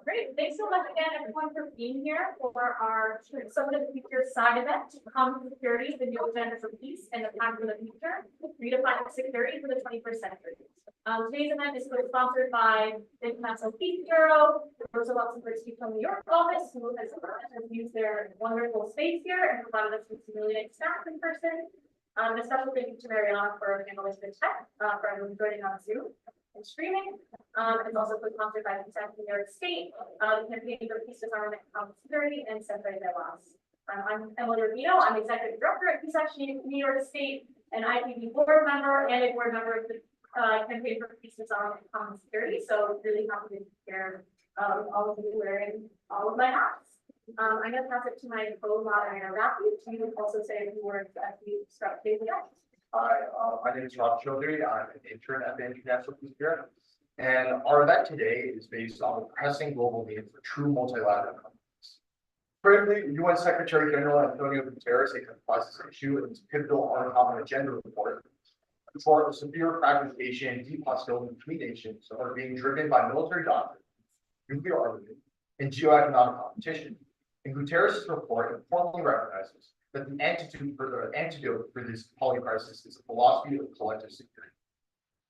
Great. Thanks so much again, everyone, for being here for our Some of the Future side event, Common Security, the New Agenda for Peace, and the Pact for the Future, Redefining Security for the 21st Century. Today's event is sponsored by the International Peace Bureau, the Rosa Luxembourg from New York office, who has used their wonderful space here and provided us with some really nice staff in person. A special thank you to Mariana for handling the tech, for everyone joining on Zoom and streaming. It's also sponsored by the New York State, the Campaign for Peace, Disarmament, and Security, and Delas. I'm Emily Rubino. I'm Executive Director at Peace Action New York State, an IPB board member and a board member of the Campaign for Peace, Disarmament, and Security. So really happy to share all of you wearing all of my hats. I'm going to pass it to my co-moderator, Rafi, to also say a few words as we start today's event. Hi, my name is Rob Childry. I'm an intern at the International Peace Bureau. And our event today is based on the pressing global need for true multilateral governance. Critically, UN Secretary General Antonio Guterres emphasized this issue in his pivotal on agenda report for the severe fragmentation and deep hostility between nations that are being driven by military doctrine, nuclear armament, and geoeconomic competition. And Guterres' report informally recognizes that the antidote for this polycrisis is a philosophy of collective security.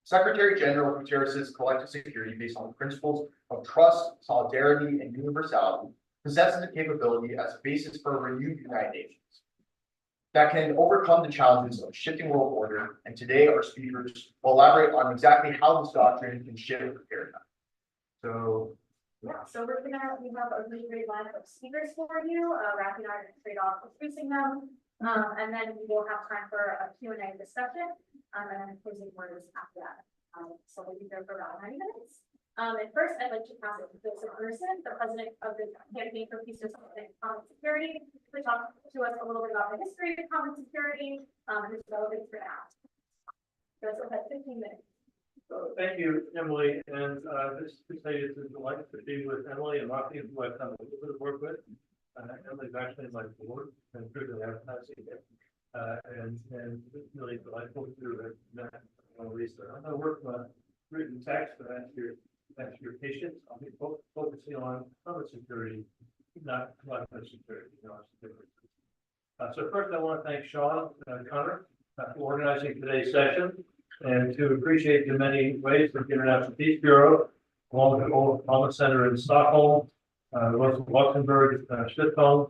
Secretary General Guterres' collective security, based on the principles of trust, solidarity, and universality, possesses the capability as a basis for a renewed United Nations that can overcome the challenges of shifting world order. And today, our speakers will elaborate on exactly how this doctrine can shift the paradigm. So. Yeah, so we have a really great lineup of speakers for you. Rafi and I are going to trade off introducing them, and then we will have time for a Q&A discussion, and then closing words after that. So we'll be there for about 90 minutes. And first, I'd like to pass it to Gerson, the president of the Campaign for Peace, Disarmament, and Common Security, to talk to us a little bit about the history of common security and its relevance for now. Gerson has 15 minutes. Thank you, Emily, and this to say it's a delight to be with Emily and Rafi, who I've done a little bit of work with. Emily's actually in my board and through the advertising it. And it's really delightful to met Monalisa. I'm going to work on written text, but that's your patience. I'll be focusing on common security, not collective security. So first, I want to thank Sean and Connor for organizing today's session, and to appreciate the many ways that the International Peace Bureau, along with the Old Center in Stockholm, Luxembourg, Stockholm,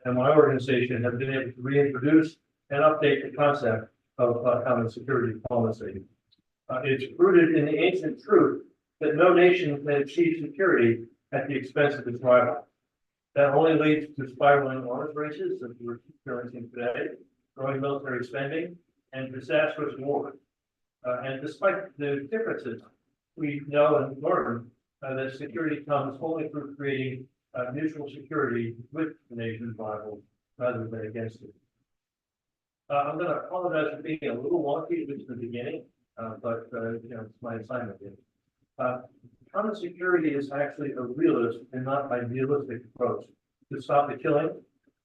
and my organization have been able to reintroduce and update the concept of common security policy. It's rooted in the ancient truth that no nation can achieve security at the expense of its rival. That only leads to spiraling arms races that we're experiencing today, growing military spending, and disastrous wars. And despite the differences, we know and learn that security comes only through creating mutual security with the nation's rivals rather than against it. I'm going to apologize for being a little wonky at the beginning, but it's my assignment here. Common security is actually a realist and not idealistic approach to stop the killing,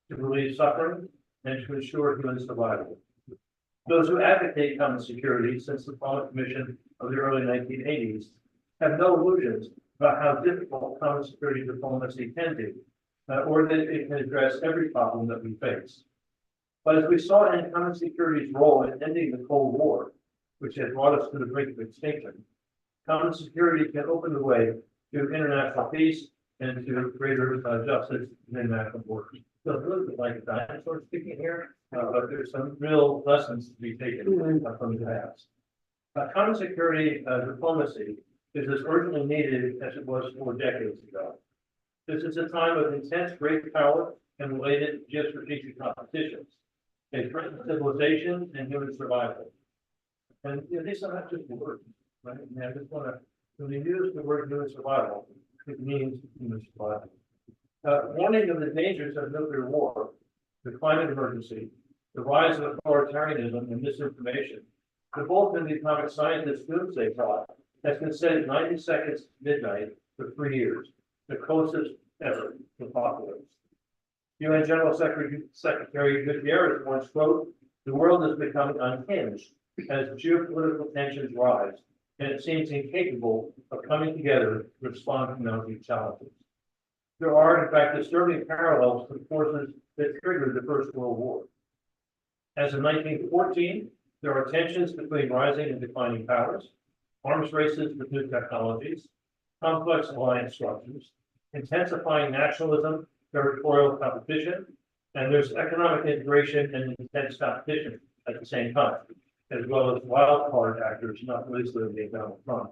to relieve suffering, and to ensure human survival. Those who advocate common security since the Pact Commission of the early 1980s have no illusions about how difficult common security diplomacy can be, or that it can address every problem that we face. But as we saw in common security's role in ending the Cold War, which has brought us to the brink of extinction, common security can open the way to international peace and to greater justice in international borders. So it's a little bit like a dinosaur speaking here, but there's some real lessons to be taken from the past. Common security diplomacy is as urgently needed as it was 4 decades ago. This is a time of intense great power and related geostrategic competitions. They threaten civilization and human survival. And these are not just words, right? And I just want to, when we use the word human survival, it means human survival. Warning of the dangers of nuclear war, the climate emergency, the rise of authoritarianism and misinformation, the bulletin of the atomic scientists' doomsday plot has been set at 90 seconds midnight for 3 years, the closest ever to apocalypse. UN General Secretary Guterres once wrote, "The world is becoming unhinged as geopolitical tensions rise. and it seems incapable of coming together to respond to mounting challenges. There are, in fact, disturbing parallels to the forces that triggered the First World War. As in 1914, there are tensions between rising and declining powers, arms races with new technologies, complex alliance structures, intensifying nationalism, territorial competition, and there's economic integration and intense competition at the same time, as well as wild card actors not least in the economic front.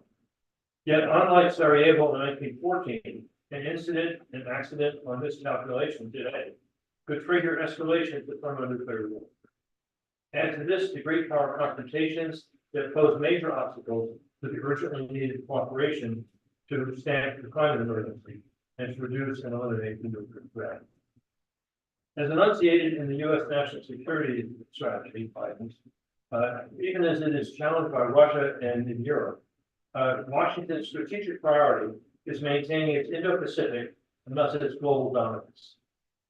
Yet, unlike Sarajevo in 1914, an incident, an accident, or miscalculation today could trigger escalation to thermonuclear war. Add to this the great power confrontations that pose major obstacles to the urgently needed cooperation to stand the climate emergency and to reduce and eliminate the nuclear threat. As enunciated in the U.S. national security strategy, even as it is challenged by Russia and in Europe, Washington's strategic priority is maintaining its Indo-Pacific and thus its global dominance.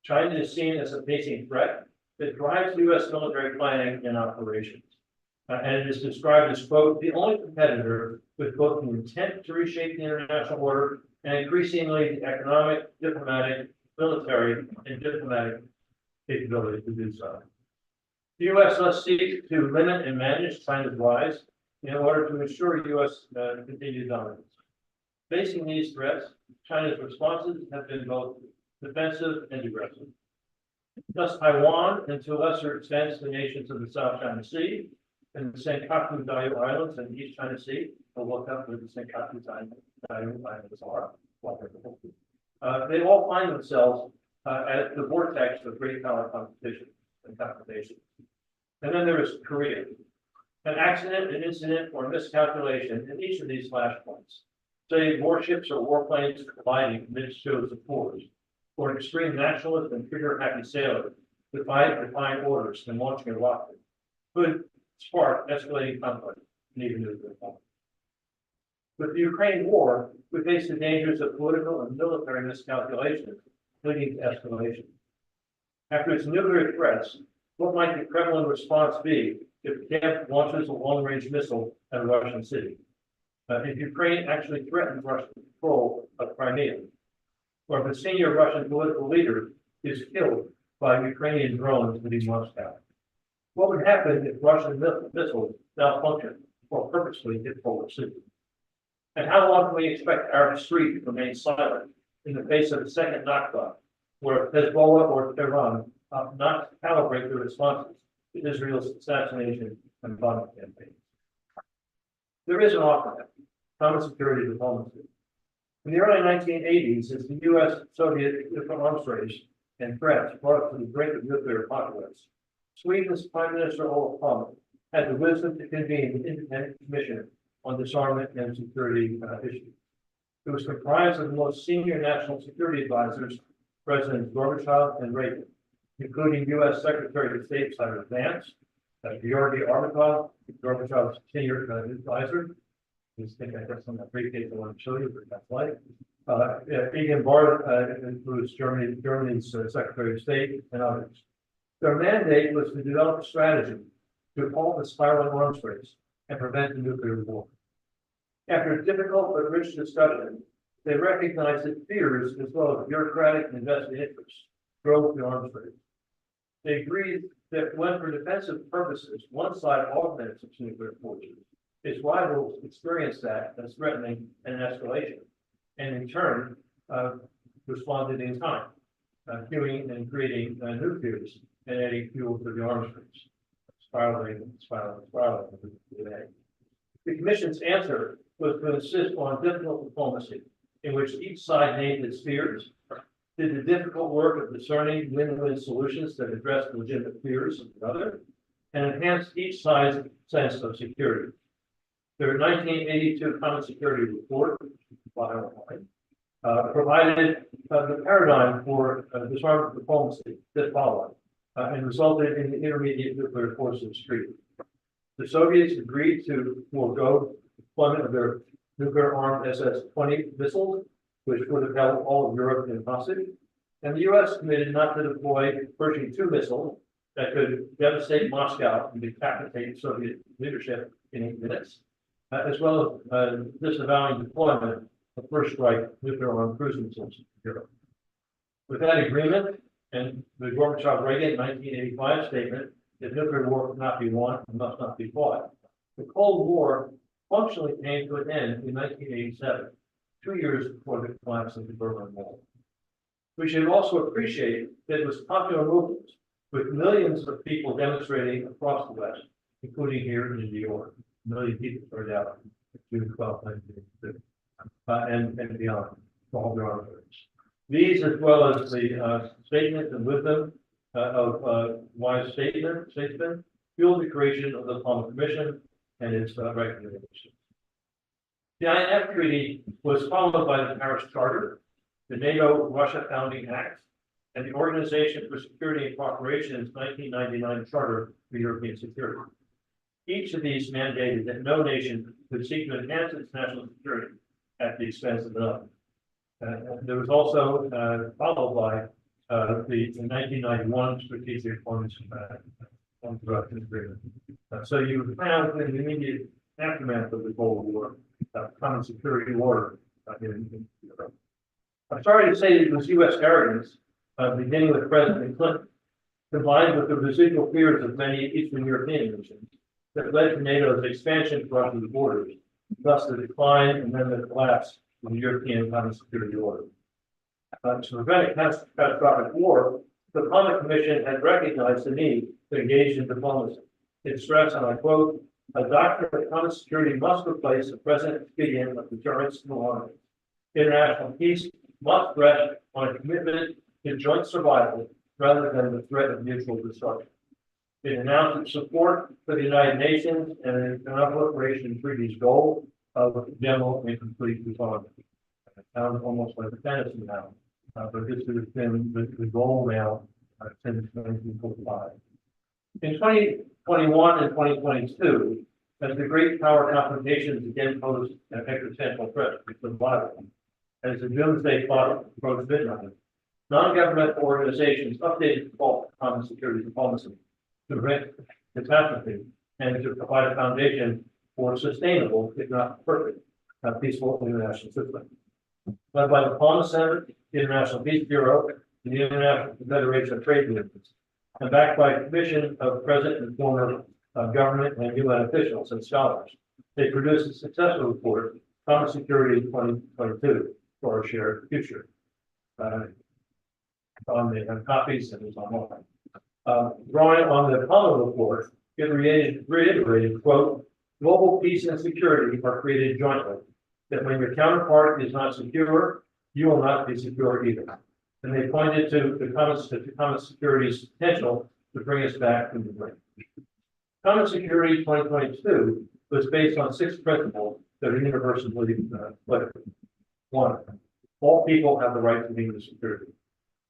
China is seen as a pacing threat that drives U.S. military planning and operations. And it is described as, quote, the only competitor with both the intent to reshape the international order and increasingly the economic, diplomatic, military, and diplomatic capability to do so. The U.S. must seek to limit and manage China's rise in order to ensure U.S. Continued dominance. Facing these threats, China's responses have been both defensive and aggressive. Thus, Taiwan, and to a lesser extent, the nations of the South China Sea and the Senkaku Diaoyu Islands and the East China Sea, will look up where the Senkaku Diaoyu Islands are. They all find themselves at the vortex of great power competition and confrontation. And then there is Korea. An accident, an incident, or miscalculation in each of these flashpoints. Say warships or warplanes colliding amidst shows of force, or an extreme nationalist and trigger-happy sailor defying orders and launching a rocket could spark escalating conflict and even nuclear war. With the Ukraine war, we face the dangers of political and military miscalculations leading to escalation. After its nuclear threats, what might the Kremlin response be if Kiev launches a long-range missile at a Russian city? If Ukraine actually threatens Russian control of Crimea, or if a senior Russian political leader is killed by Ukrainian drones hitting Moscow? What would happen if Russian missiles malfunction or purposely hit Polish cities? And how long can we expect Arab Street to remain silent in the face of a second Nakba, where Hezbollah or Iran not calibrate their responses to Israel's assassination and bombing campaign? There is an off-ramp, common security diplomacy. In the early 1980s, as the U.S.-Soviet arms race and threats brought us to the brink of nuclear apocalypse, Sweden's Prime Minister Olof Palme had the wisdom to convene an independent commission on disarmament and security issues. It was comprised of the most senior national security advisors, Presidents Gorbachev and Reagan, including U.S. Secretary of State Cyrus Vance, Georgy Arbatov, Gorbachev's senior advisor. I think I got some briefcase I want to show you, but that's like. Egan Barth includes Germany's Secretary of State and others. Their mandate was to develop a strategy to halt the spiraling arms race and prevent the nuclear war. After a difficult but rich discussion, they recognized that fears as well as bureaucratic and invested interests drove the arms race. They agreed that when for defensive purposes, one side augments its nuclear forces, its rivals experience that as threatening and an escalation, and in turn responded in time, fueling and creating new fears and adding fuel to the arms race, spiraling. The Commission's answer was to insist on difficult diplomacy, in which each side named its fears, did the difficult work of discerning win-win solutions that addressed legitimate fears of the other, and enhanced each side's sense of security. Their 1982 Common Security Report, provided the paradigm for disarmament diplomacy that followed, and resulted in the Intermediate Nuclear Forces Treaty. The Soviets agreed to forego deployment of their nuclear-armed SS-20 missiles, which would have held all of Europe in hostage, and the U.S. committed not to deploy Pershing 2 missiles that could devastate Moscow and decapitate Soviet leadership in 8 minutes, as well as disavowing deployment of first strike nuclear armed cruise missiles in Europe. With that agreement and the Gorbachev-Reagan 1985 statement that nuclear war cannot be won and must not be fought, the Cold War functionally came to an end in 1987, 2 years before the collapse of the Berlin Wall. We should also appreciate that it was popular movement, with millions of people demonstrating across the West, including here in New York. A million people started out June 12, 1982, and beyond, for all their arms. These, as well as the statement and wisdom of wise statesmen, fueled the creation of the Palmer Commission and its recommendations. The INF Treaty was followed by the Paris Charter, the NATO-Russia Founding Act, and the Organization for Security and Cooperation's 1999 Charter for European Security. Each of these mandated that no nation could seek to enhance its national security at the expense of another. There was also followed by the 1991 Strategic Arms Reduction Agreement. So you found in the immediate aftermath of the Cold War, common security order in Europe. I'm sorry to say it was U.S. arrogance, beginning with President Clinton, combined with the residual fears of many Eastern European nations, that led to NATO's expansion across the borders, thus the decline and then the collapse of the European common security order. To prevent a catastrophic war, the Palmer Commission had recognized the need to engage in diplomacy. It stressed, and I quote, "A doctrine of common security must replace the present expedient of deterrence and armament. International peace must rest on a commitment to joint survival rather than the threat of mutual destruction." It announced its support for the United Nations and the Non-Proliferation Treaty's goal of general and complete disarmament. It sounds almost like a fantasy now, but this has been the goal now since 1945. In 2021 and 2022, as the great power confrontations again posed an existential threat to survival, as the doomsday clock approached midnight, non-governmental organizations updated the call to common security diplomacy to prevent catastrophe and to provide a foundation for sustainable, if not perfect, peaceful international system. Led by the Palmer Center, the International Peace Bureau, and the International Confederation of Trade Unions, and backed by a commission of present and former government and UN officials and scholars, they produced a successful report, Common Security 2022, for our shared future. They have copies and it's online. Drawing on the Palmer report, it reiterated, quote, "Global peace and security are created jointly, that when your counterpart is not secure, you will not be secure either." And they pointed to the common security's potential to bring us back from the brink. Common Security 2022 was based on 6 principles that are universally applicable. 1, all people have the right to legal security.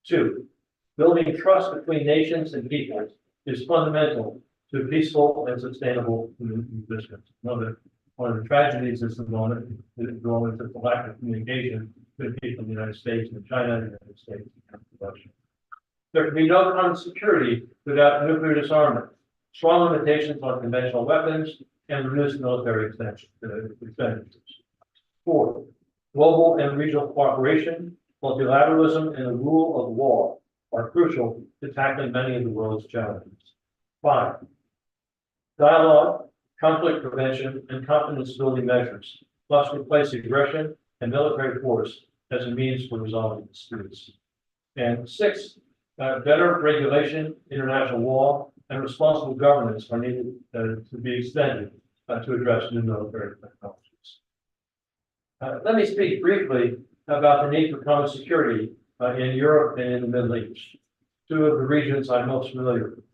2, building trust between nations and peoples is fundamental to peaceful and sustainable existence. One of the tragedies is the moment is the lack of communication between people in the United States and China, the United States and Russia. There can be no common security without nuclear disarmament, strong limitations on conventional weapons, and reduced military expenditures. 4, global and regional cooperation, multilateralism, and the rule of law are crucial to tackling many of the world's challenges. 5, dialogue, conflict prevention, and confidence building measures must replace aggression and military force as a means for resolving disputes. And 6, better regulation, international law, and responsible governance are needed to be extended to address new military technologies. Let me speak briefly about the need for common security in Europe and in the Middle East, 2 of the regions I'm most familiar with.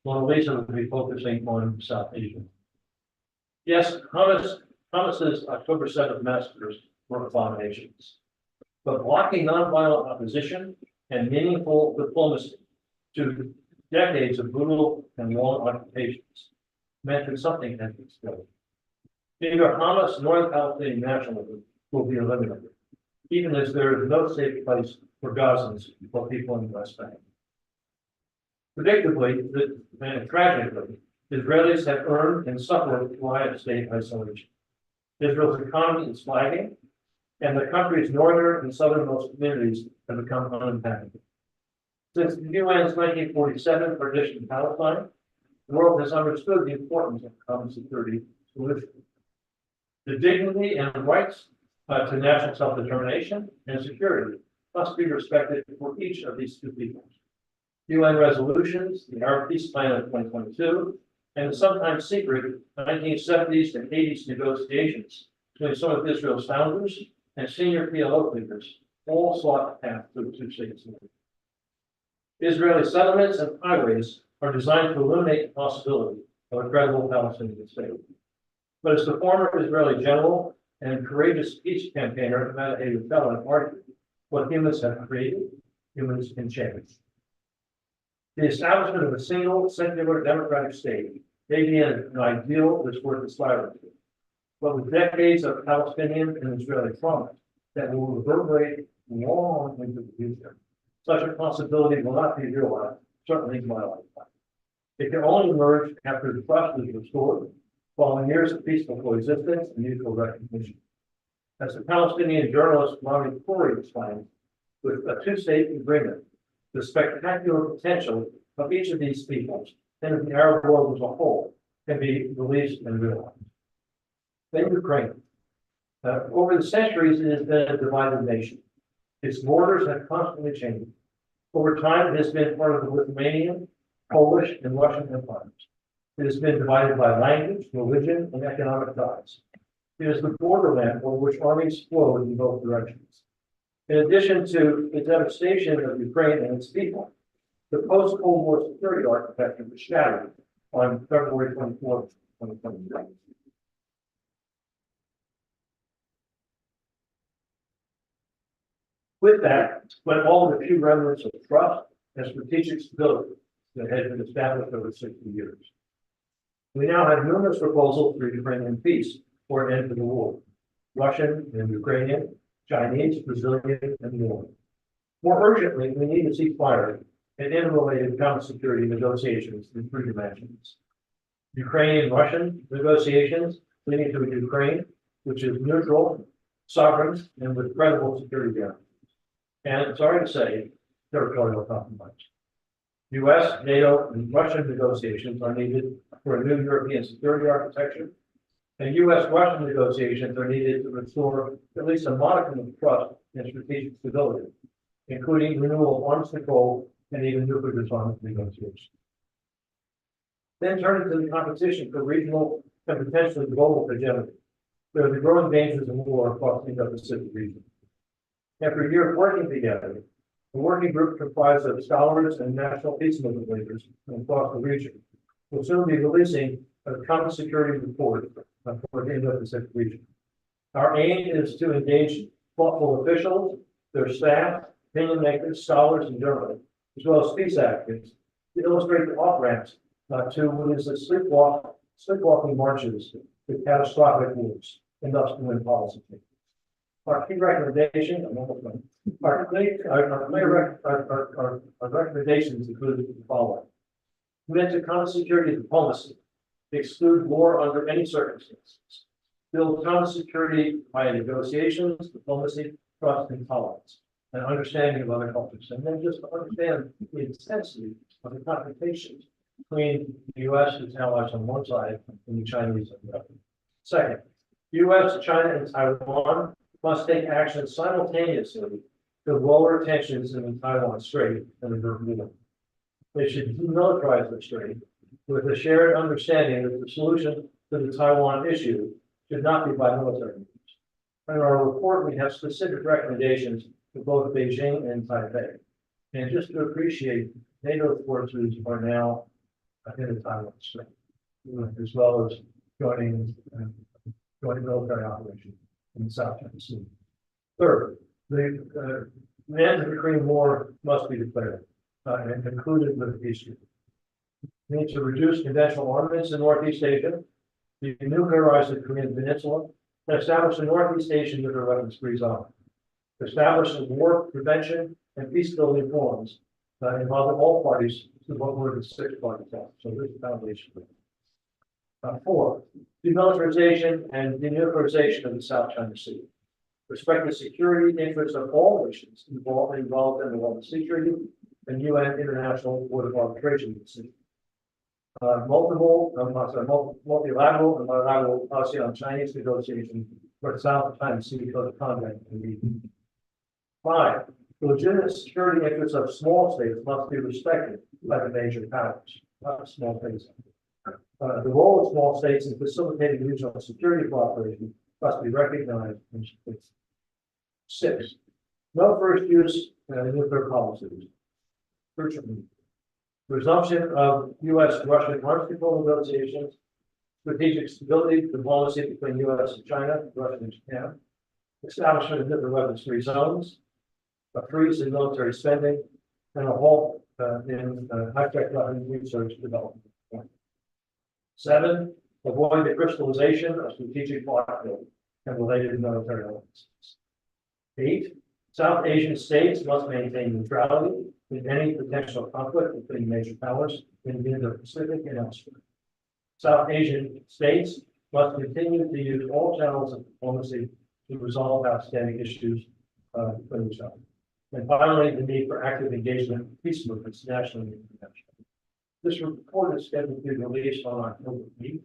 Monalisa will be focusing on South Asia. Yes, Hamas's October 7th massacres were abominations, but blocking nonviolent opposition and meaningful diplomacy to decades of brutal and long occupations meant that something had to explode. Neither Hamas nor the Palestinian nationalism will be eliminated, even as there is no safe place for Gazans or people in the West Bank. Predictably, and tragically, Israelis have earned and suffered quiet state isolation. Israel's economy is flagging, and the country's northern and southernmost communities have become uninhabitable. Since the UN's 1947 partition of Palestine, the world has understood the importance of common security solutions. The dignity and rights to national self-determination and security must be respected for each of these two peoples. UN resolutions, the Arab Peace Plan of 2022, and the sometimes secret 1970s and 80s negotiations between some of Israel's founders and senior PLO leaders all sought a path to a two-state solution. Israeli settlements and highways are designed to eliminate the possibility of a credible Palestinian state. But as the former Israeli general and courageous peace campaigner Meulewaeter argued, what humans have created, humans can change. The establishment of a single secular democratic state may be an ideal that's worth aspiring to, but with decades of Palestinian and Israeli trauma that will reverberate long into the future, such a possibility will not be realized, certainly in my lifetime. It can only emerge after the trust is restored, following years of peaceful coexistence and mutual recognition. As the Palestinian journalist Chloé explained, with a two-state agreement, the spectacular potential of each of these peoples and of the Arab world as a whole can be released and realized. Then Ukraine. Over the centuries, it has been a divided nation. Its borders have constantly changed. Over time, it has been part of the Lithuanian, Polish, and Russian empires. It has been divided by language, religion, and economic ties. It is the borderland over which armies flowed in both directions. In addition to the devastation of Ukraine and its people, the post-Cold War security architecture was shattered on February 24th, 2023. With that, went all the few remnants of trust and strategic stability that had been established over 60 years. We now have numerous proposals for Ukrainian peace or an end to the war. Russian and Ukrainian, Chinese, Brazilian, and more. More urgently, we need to cease fire and interrelated common security negotiations in three dimensions. Ukrainian-Russian negotiations leading to a Ukraine which is neutral, sovereign, and with credible security guarantees. And sorry to say, territorial compromise. US, NATO, and Russian negotiations are needed for a new European security architecture, and US-Russian negotiations are needed to restore at least a modicum of trust and strategic stability, including renewal of arms control and even nuclear disarmament negotiations. Then turning to the competition for regional and potentially global hegemony. There are the growing dangers of war across the Indo-Pacific region. After a year of working together, the working group comprised of scholars and national peace movement leaders from across the region will soon be releasing a common security report for the Indo-Pacific region. Our aim is to engage thoughtful officials, their staff, opinion makers, scholars, and journalists, as well as peace advocates, to illustrate the off-ramps to what is the sleepwalking marches to catastrophic wars and thus to win policy change. Our key recommendation, our recommendations include the following. Commit to common security diplomacy, exclude war under any circumstances, build common security via negotiations, diplomacy, trust, and tolerance, and understanding of other cultures, and then just to understand the intensity of the confrontations between the U.S. and its allies on one side and the Chinese on the other. Second, U.S., China, and Taiwan must take action simultaneously to lower tensions in the Taiwan Strait and the Bermuda. They should demilitarize the strait with a shared understanding that the solution to the Taiwan issue should not be by military means. In our report, we have specific recommendations for both Beijing and Taipei. And just to appreciate, NATO forces are now in the Taiwan Strait, as well as joining military operations in the South China Sea. Third, the end of the Korean War must be declared and concluded with a peace treaty. We need to reduce conventional armaments in Northeast Asia, denuclearize the Korean Peninsula, and establish a Northeast Asian nuclear weapons-free zone. Establish war prevention and peace-building forums involving all parties to what were the 6 parties out. So this is the foundation. 4, demilitarization and denuclearization of the South China Sea. Respect the security interests of all nations involved in the London Sea Treaty and UN International Court of Arbitration decision. Multilateral and multilateral ASEAN-Chinese negotiations for the South China Sea Code of Conduct and region. 5, the legitimate security interests of small states must be respected by the major powers, not small states. The role of small states in facilitating regional security cooperation must be recognized and supported. 6, no first use nuclear policies. Resumption of U.S.-Russian arms control negotiations, strategic stability, diplomacy between U.S. and China, Russia and Japan, establishment of nuclear weapons-free zones, a freeze in military spending, and a halt in high-tech weapons research development. 7, avoid the crystallization of strategic bloc building and related military alliances. 8, South Asian states must maintain neutrality in any potential conflict between major powers in the Indo-Pacific and elsewhere. South Asian states must continue to use all channels of diplomacy to resolve outstanding issues between each other. And finally, the need for active engagement in peace movements nationally and internationally. This report is scheduled to be released on October 8th.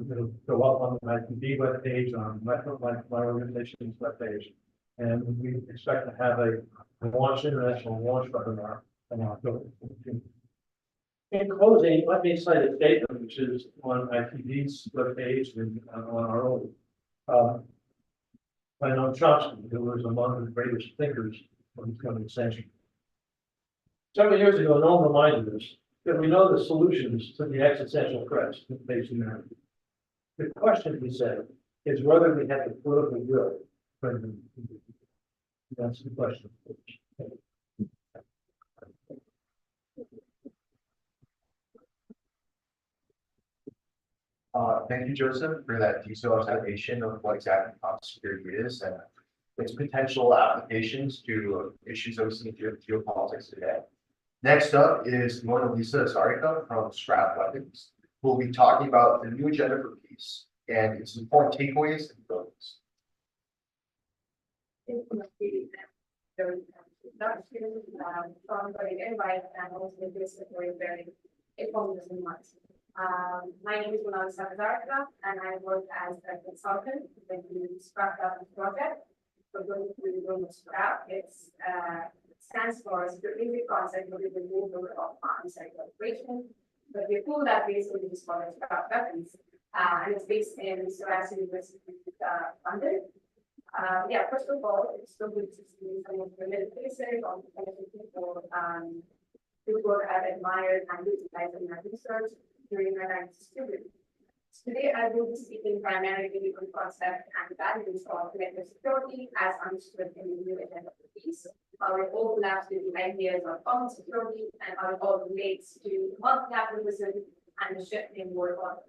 It'll go up on the IPB webpage, on my organization's webpage. And we expect to have a international launch webinar on October 15th. In closing, let me cite a statement which is on IPB's webpage and on our own. By Noam Chomsky, who was among the greatest thinkers of the 20th century. Several years ago, Noam reminded us that we know the solutions to the existential threats that face humanity. The question, he said, is whether we have the political will. That's the question. Thank you, Gerson, for that detailed explanation of what exactly security is and its potential applications to issues that we see in geopolitics today. Next up is Monalisa Hazarika from Scrap Weapons, who will be talking about the new agenda for peace and its important takeaways and goals. My name is Monalisa Hazarika, and I work as a consultant with the Scrap Weapons project. For those who don't know Scrap, it stands for Strategic Concept for the Removal of Arms and Cooperation. But the tool that basically is called Scrap Weapons, and it's based in Syracuse University, London. First of all, it's so good to see some of the familiar faces of the people who I've admired and utilized in my research during my time as a student. Today, I will be speaking primarily on concept and values of collective security as understood in the new agenda for peace, how it overlaps with the ideas of common security and how it all relates to multilateralism and the shift in world order.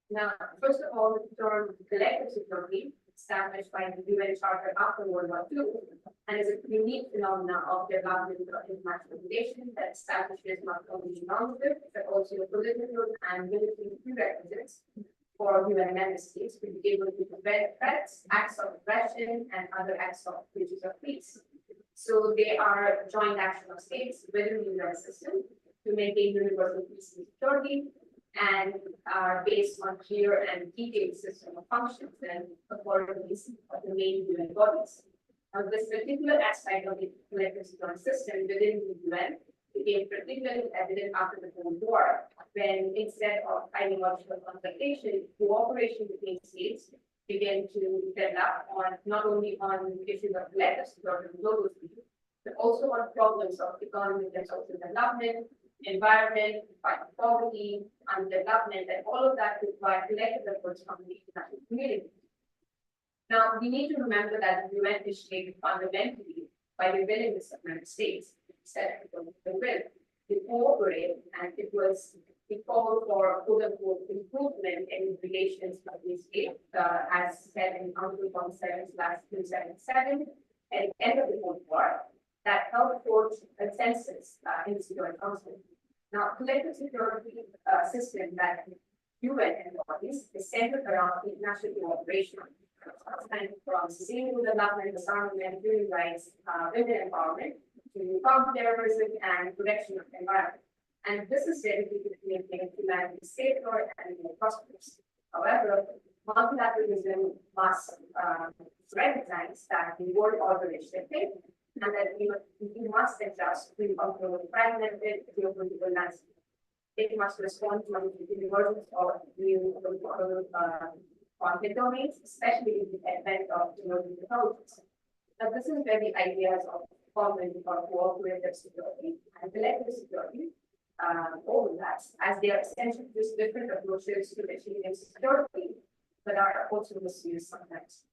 Now, first of all, the term collective security, established by the UN Charter after World War II, and is a unique phenomenon of development of international relations that establishes not only normative, but also political and military prerequisites for UN member states to be able to prevent threats, acts of aggression, and other acts of breaches of peace. So they are joint action of states within the UN system to maintain universal peace and security, and are based on clear and detailed system of functions and authorities of the main UN bodies. Now, this particular aspect of the collective security system within the UN became particularly evident after the Cold War, when instead of ideological confrontation, cooperation between states began to develop on not only on issues of collective security and global security, but also on problems of economic and social development, environment, fighting poverty, and development, and all of that require collective efforts from the international community. Now, we need to remember that the UN is shaped fundamentally by the willingness of member states, set the will to cooperate, and it was the call for quote-unquote improvement in relations between states, as said in Article 177/277, at the end of the Cold War, that helped forge consensus in the Security Council. Now, collective security system that UN bodies is centered around international cooperation, and from sustainable development, disarmament, human rights, women empowerment, to counterterrorism and protection of the environment. And this is dedicated to making humanity safer and more prosperous. However, multilateralism must recognize that the world order is shifting and that we must adjust to a fragmented geopolitical landscape. It must respond to the emergence of new conflict domains, especially in the advent of emerging technologies. Now, this is where the ideas of common or cooperative security and collective security overlaps, as they are essentially just different approaches to achieving security, but are also misused sometimes.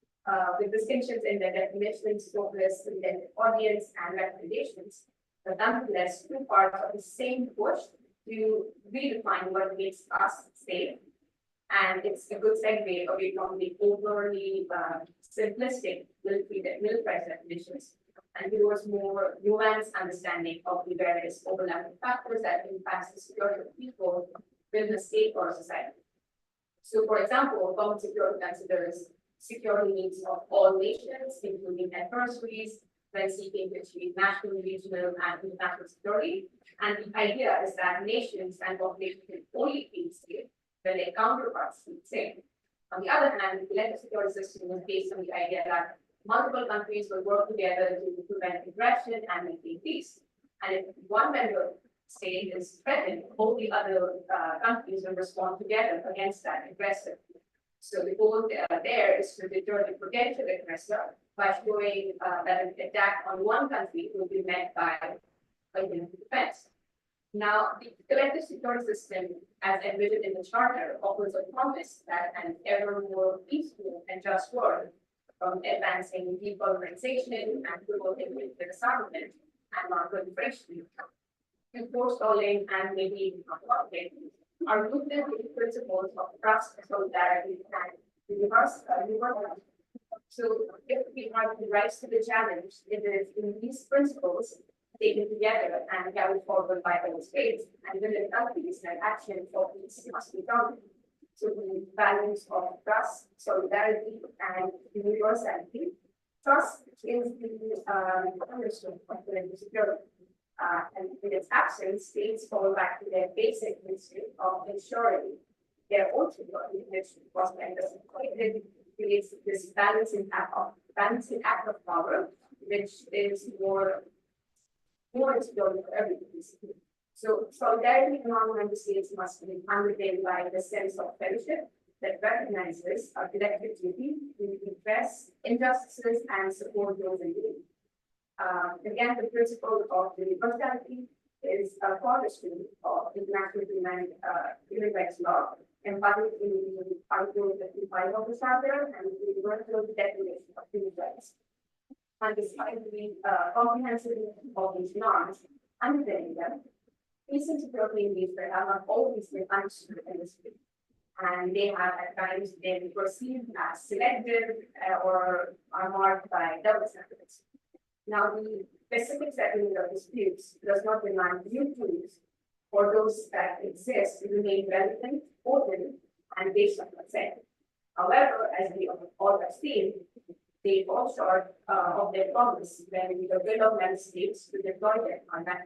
With distinctions in their definitions, focus, intended audience, and recommendations, but nonetheless two parts of the same push to redefine what makes us safe. And it's a good segue away from the overly simplistic military definitions and towards more nuanced understanding of the various overlapping factors that impact the security of people within a state or a society. So, for example, common security considers security needs of all nations, including adversaries, when seeking to achieve national, regional, and international security. And the idea is that nations and populations can only feel safe when their counterparts feel safe. On the other hand, the collective security system is based on the idea that multiple countries will work together to prevent aggression and maintain peace. And if one member state is threatened, all the other countries will respond together against that aggressor. So the goal there is to deter the potential aggressor by showing that an attack on one country will be met by a defense. Now, the collective security system, as envisioned in the Charter, offers a promise that an ever more peaceful and just world, from advancing decolonization and promoting the disarmament and non-proliferation, to forestalling and maybe even conflict, are rooted in principles of trust, solidarity, and universal. So, if we have the rise to the challenge, it is in these principles taken together and carried forward by all states and within countries that action for peace must be done. So the balance of trust, solidarity, and universality. Trust is the cornerstone of collective security. And in its absence, states fall back to their basic instinct of ensuring their own security, which was creates this balancing act of power, which is more security for everybody. So solidarity among member states must be underpinned by the sense of fellowship that recognizes a collective duty to address injustices and support those in need. Again, the principle of universality is a cornerstone of international human rights law, embodied in Article 55 of the Charter and the Universal Declaration of Human Rights. And despite the comprehensiveness of these norms, understanding them, peace and security engagement have not always been understood in this field. And they have at times been perceived as selective or are marked by double standards. Now, the specific settlement of disputes does not demand new tools for those that exist to remain relevant, open, and based on consent. However, as we all have seen, they fall short of their promise when the will of member states to deploy them on that.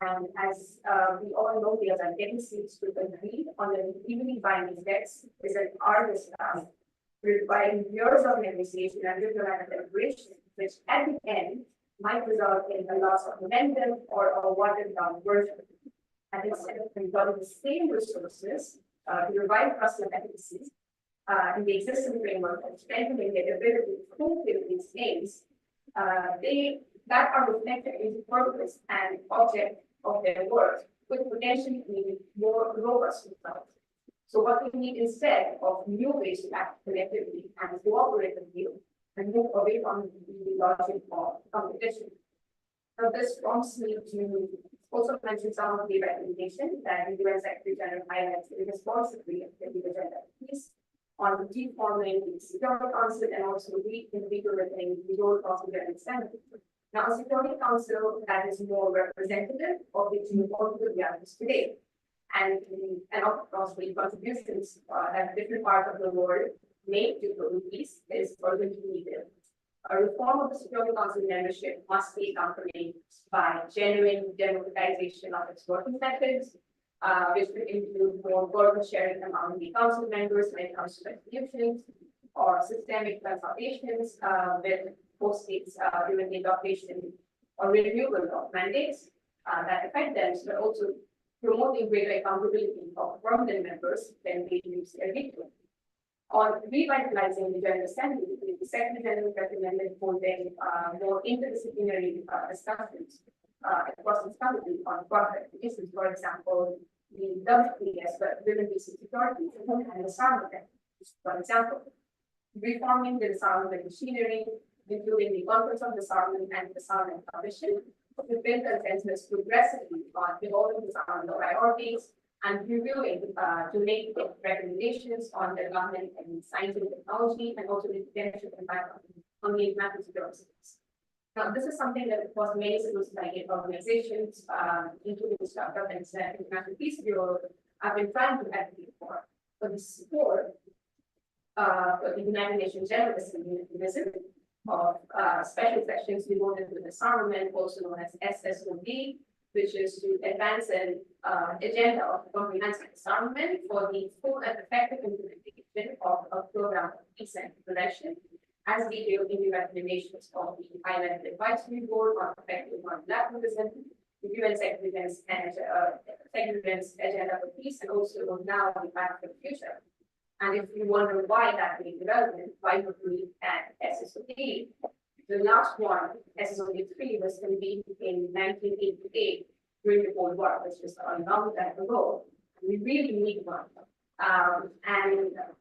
And as we all know, there are getting states to agree on an legally binding text is an arduous task, requiring years of negotiation and diplomatic deliberation, which at the end might result in the loss of momentum or a watered down version. And instead of employing the same resources to revive trust and efficacy in the existing framework and strengthening their ability to fulfill these aims, that are reflected in the purpose and object of their work, with potentially needing more robust results. So what we need instead of new ways to act collectively and cooperatively and move away from the logic of competition. So this prompts me to also mention some of the recommendations that the UN Secretary General highlights in his policy of the agenda piece on reforming the Security Council and also reinvigorating the role of the UN Assembly. Now, a Security Council that is more representative of the geopolitical realities today. and of course, the contributions that different parts of the world make to global peace is urgently needed. A reform of the Security Council membership must be accompanied by genuine democratization of its working methods, which would include more burden sharing among the council members when it comes to resolutions or systemic consultations with host states during the adoption or renewal of mandates that affect them, but also promoting greater accountability of permanent members when they use their veto. On revitalizing the General Assembly, the Secretary General recommended holding more interdisciplinary discussions across the country on project issues, for example, the WPS, Women, Peace and Security, and Disarmament, for example. Reforming the disarmament machinery, including the Conference on Disarmament and Disarmament Commission, to build consensus progressively on evolving disarmament priorities and reviewing to make recommendations on development and science and technology and also the potential impact on the international security. Now, this is something that, of course, many civil society organizations, including the startup and International Peace Bureau, have been trying to advocate for. But the support for the United Nations General Assembly mechanism of special sessions devoted to disarmament, also known as SSOD, which is to advance an agenda of comprehensive disarmament for the full and effective implementation of a program of peace and prevention, as detailed in the recommendations of the High-Level Advisory Board on effective multilateralism, the UN Secretary's Agenda for Peace, and also now the Pact for the Future. And if you wonder why that being development, why would we add SSOD? The last one, SSOD 3, was convened in 1988 during the Cold War, which is a long time ago. We really need one. And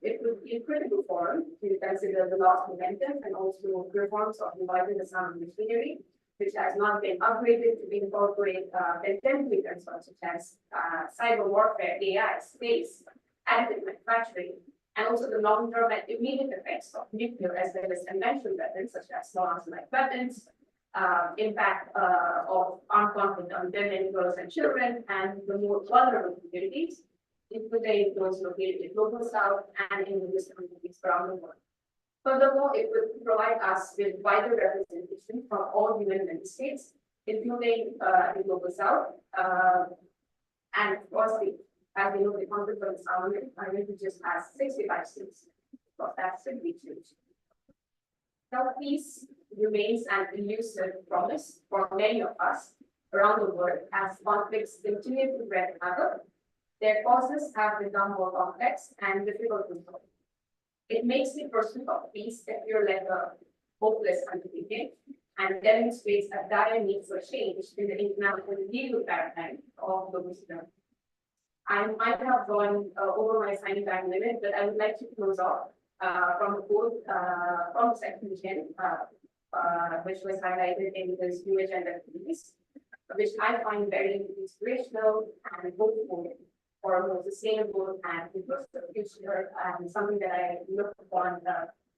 it would be a critical forum to consider the lost momentum and also reforms of the wider disarmament machinery, which has not been upgraded to incorporate contemporary concerns such as cyber warfare, AI, space, additive manufacturing, and also the long-term and immediate effects of nuclear as well as conventional weapons such as small arms like weapons, impact of armed conflict on women, girls, and children, and the more vulnerable communities, including those located in global south and in the communities around the world. Furthermore, it would provide us with wider representation from all UN member states, including the global south, and of course, as we know, the Conference on Disarmament just has 65 states, but that should be changed. Now, peace remains an elusive promise for many of us around the world as conflicts continue to wreak havoc. Their causes have become more complex and difficult to solve. It makes the pursuit of peace appear like a hopeless undertaking and demonstrates a dire need for change in the international legal paradigm of global security. I might have gone over my signing time limit, but I would like to close off from the quote from Section 10, which was highlighted in this new agenda for peace, which I find very inspirational and hopeful for a more sustainable and inclusive future, and something that I look upon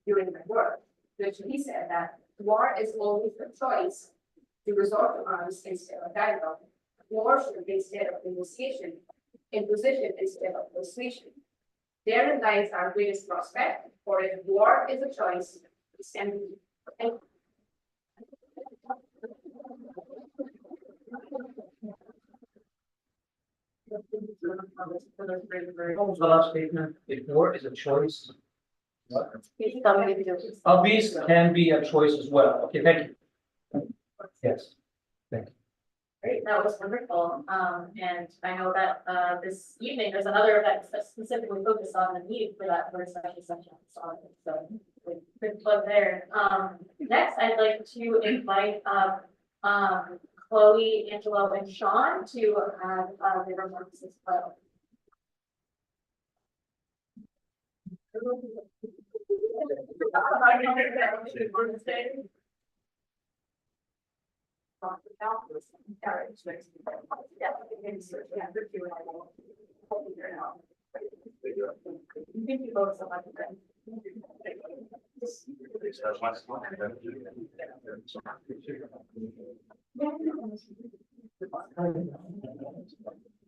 during my work, which he said that war is always a choice to resort to arms instead of dialogue. War should be instead of negotiation, imposition instead of persuasion. Therein lies our greatest prospect, for if war is a choice, it's empty. What was the last statement? If war is a choice. What? Peace can be a choice as well. Okay, thank you. Yes. Great, that was wonderful. And I know that this evening there's another event that's specifically focused on the need for that first special session. So good plug there. Next, I'd like to invite Chloé, Angelo, and Sean to have their remarks as well. Thank you both so much.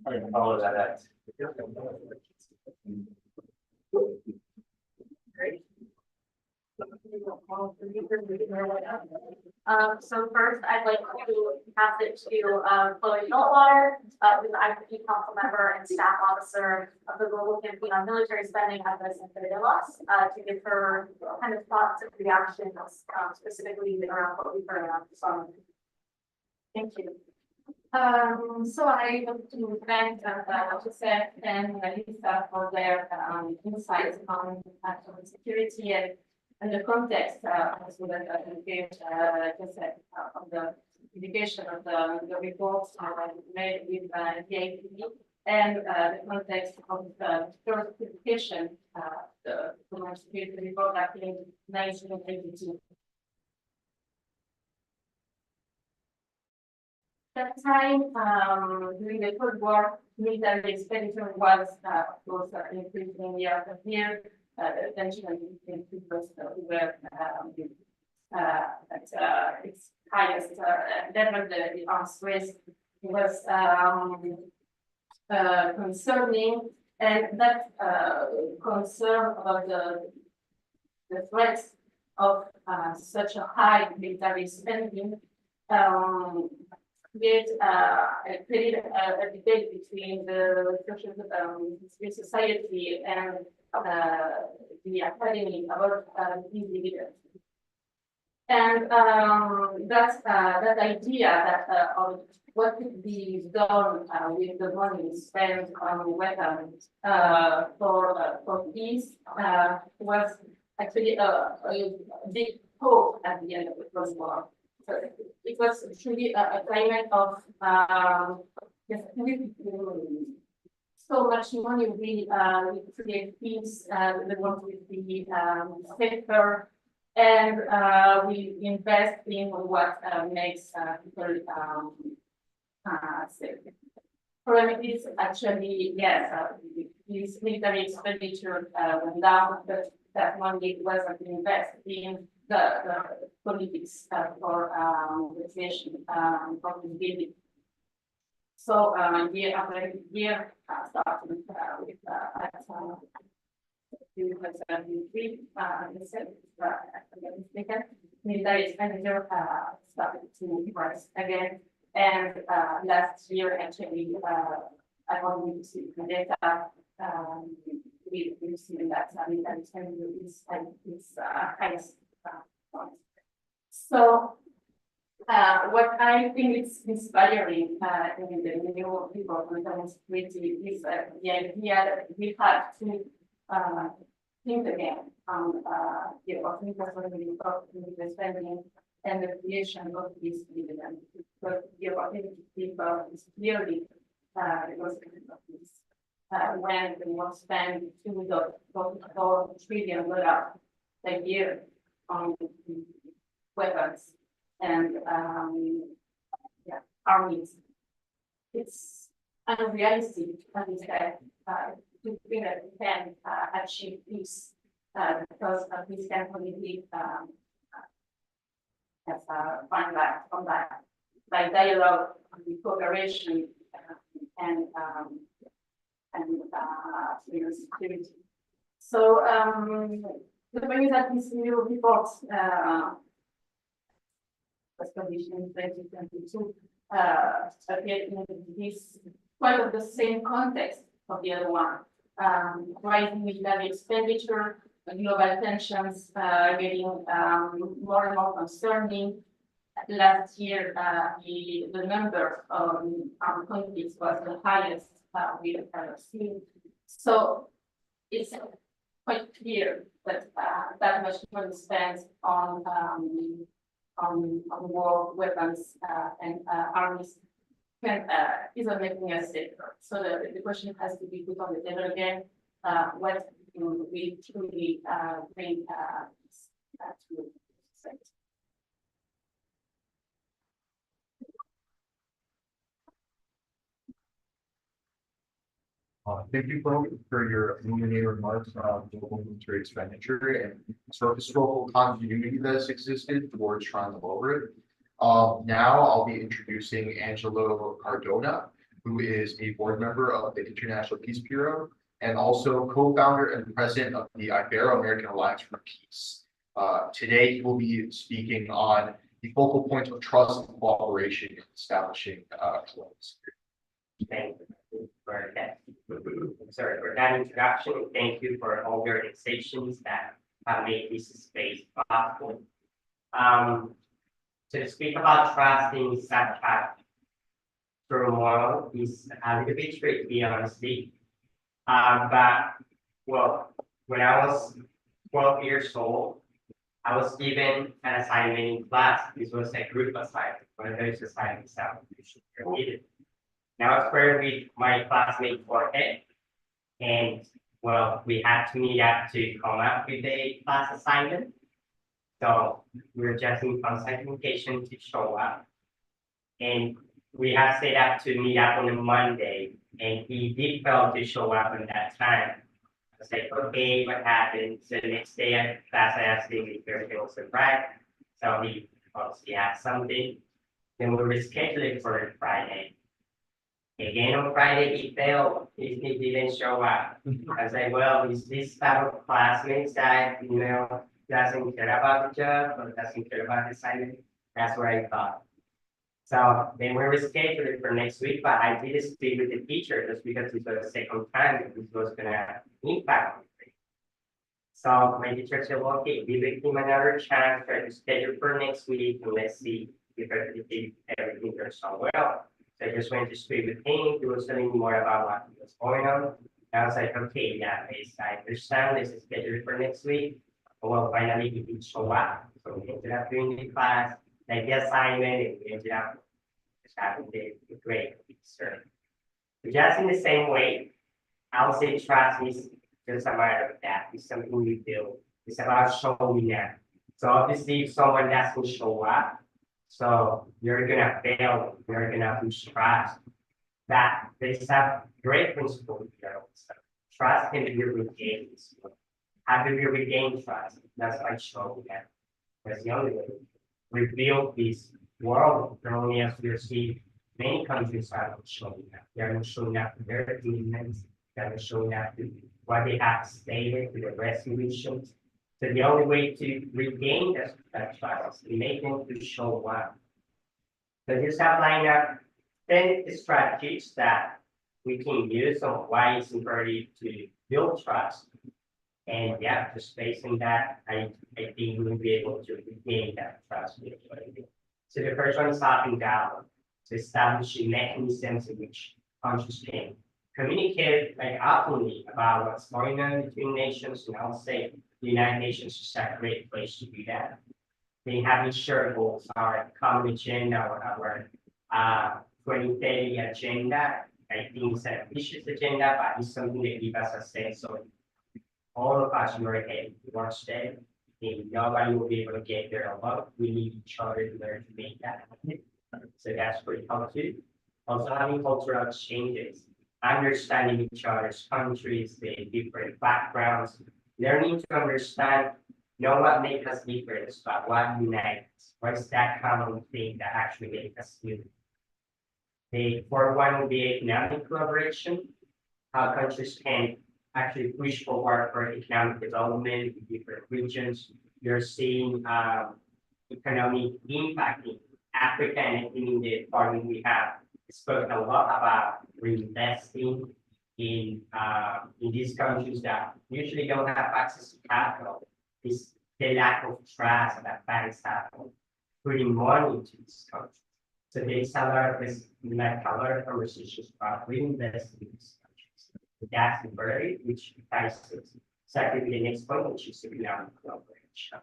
I can follow that. Great. So first, I'd like to pass it to Chloé, who's the IPP council member and staff officer of the Global Campaign on Military Spending at the Center Delas, to give her kind of thoughts and reactions, specifically around what we've heard about the song. Thank you. So I want to thank Joseph and Monalisa for their insights on national security and the context as well as gave Joseph on the publication of the reports made with the APP and the context of the first publication, the national security report back in 1982. That time, during the Cold War, military expenditure was, of course, increasing year after year. The tension between peoples were at its highest level. The arms race was concerning, and that concern about the threats of such a high military spending created a debate between the social civil society and the academy about these divisions. And that idea that of what could be done with the money spent on weapons for peace was actually a big hope at the end of the Cold War. So it was truly a climate of so much money we create peace, we want to be safer, and we invest in what makes people safe. Problem is actually, yes, this military expenditure went down, but that money wasn't invested in the politics for the creation of the building. So year after year, starting with 2073, military expenditure started to rise again. And last year, actually, according to the data, we've seen that military expenditure is at its highest point. So what I think is inspiring in the new people with security is the idea that we have to think again on the opportunity of the spending and the creation of this dividend. But the opportunity people is clearly because of this. When we will spend $2.4 trillion a year on weapons and armies, it's unrealistic to think that we can achieve peace because peace can only be find that from that by dialogue, cooperation, and security. So the thing is that this new report was published in 2022 appeared in this quite of the same context of the other one. Rising military expenditure, global tensions getting more and more concerning. Last year, the number of armed conflicts was the highest we have ever seen. So it's quite clear that that much money spent on war, weapons, and armies isn't making us safer. So the question has to be put on the table again. What we truly bring to society. Thank you for your illuminating remarks on global military expenditure and sort of historical continuity that has existed towards trying to lower it. Now I'll be introducing Angelo Cardona, who is a board member of the International Peace Bureau and also co-founder and president of the Ibero-American Alliance for Peace. Today, he will be speaking on the focal points of trust and cooperation in establishing Chloé. Thank you for that. Sorry for that introduction. Thank you for all the organizations that have made this space possible. To speak about trust in such a turmoil is a little bit tricky, to be honest. But well, when I was 12 years old, I was given an assignment in class. This was a group assignment, one of those assignments that you should read it. Now it's where with my classmate Jorge, and well, we had to meet up to come up with a class assignment. So we're just in constant communication to show up. And we have set up to meet up on a Monday, and he did fail to show up on that time. I was like, okay, what happened? So the next day at class, I asked him if everything was right. So he obviously had something. Then we rescheduled it for Friday. Again on Friday, he failed. He didn't show up. I was like, well, is this type of classmates that, doesn't care about the job or doesn't care about the assignment? That's what I thought. So then we rescheduled it for next week, but I did speak with the teacher just because it was the second time that this was gonna impact me. So my teacher said, well, okay, give him another chance, try to schedule for next week, and let's see if everything goes so well. So I just went to speak with him. He was telling me more about what was going on. I was like, okay, yeah, I understand this is scheduled for next week. Well, finally he did show up. So we ended up doing the class, like the assignment, and we ended up just having the grade. But just in the same way, I would say trust is just a matter of that. It's something we build. It's about showing up. So obviously, if someone doesn't show up, so you're gonna fail, you're gonna lose trust. That there's a great principle here. Trust can be regained. How do we regain trust? That's by showing up. That's the only way. We build this world only as we see many countries are not showing up. They are not showing up to their agreements, they are not showing up to what they have stated, to the resolutions. So the only way to regain that trust is make them to show up. So just outline up 10 strategies that we can use on why it's important to build trust. And yeah, just based on that, I think we'll be able to regain that trust. So the first one is talking down, to establishing mechanisms in which countries can communicate like openly about what's going on between nations. And I'll say the United Nations is a great place to do that. They have shared goals, our common agenda, or our 2030 agenda. I think it's an ambitious agenda, but it's something that gives us a sense of all of us who are heading towards that. And nobody will be able to get there alone. We need each other to learn to make that happen. So that's pretty helpful. Also having cultural exchanges, understanding each other's countries, the different backgrounds, learning to understand not what makes us different, but what unites us. What is that common thing that actually makes us unique? The fourth one would be economic collaboration, how countries can actually push forward for economic development in different regions. You're seeing economic impact in Africa, and in the farming we have spoken a lot about reinvesting in these countries that usually don't have access to capital. It's the lack of trust that banks have putting money into these countries. So there's a lot of conversations about reinvesting in these countries. That's very, which ties to exactly the next point, which is economic collaboration.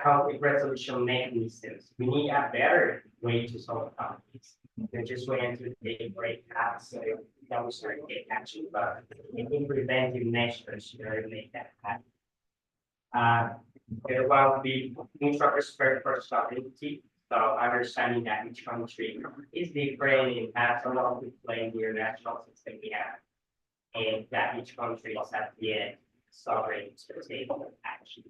Conflict resolution mechanisms. We need a better way to solve conflicts. They just went to the breakout, so that was start to take action, but in preventive measures to make that happen. There will be mutual respect for sovereignty. So understanding that each country is different and has a lot to play in the international system we have, and that each country is at the end sovereign to take action.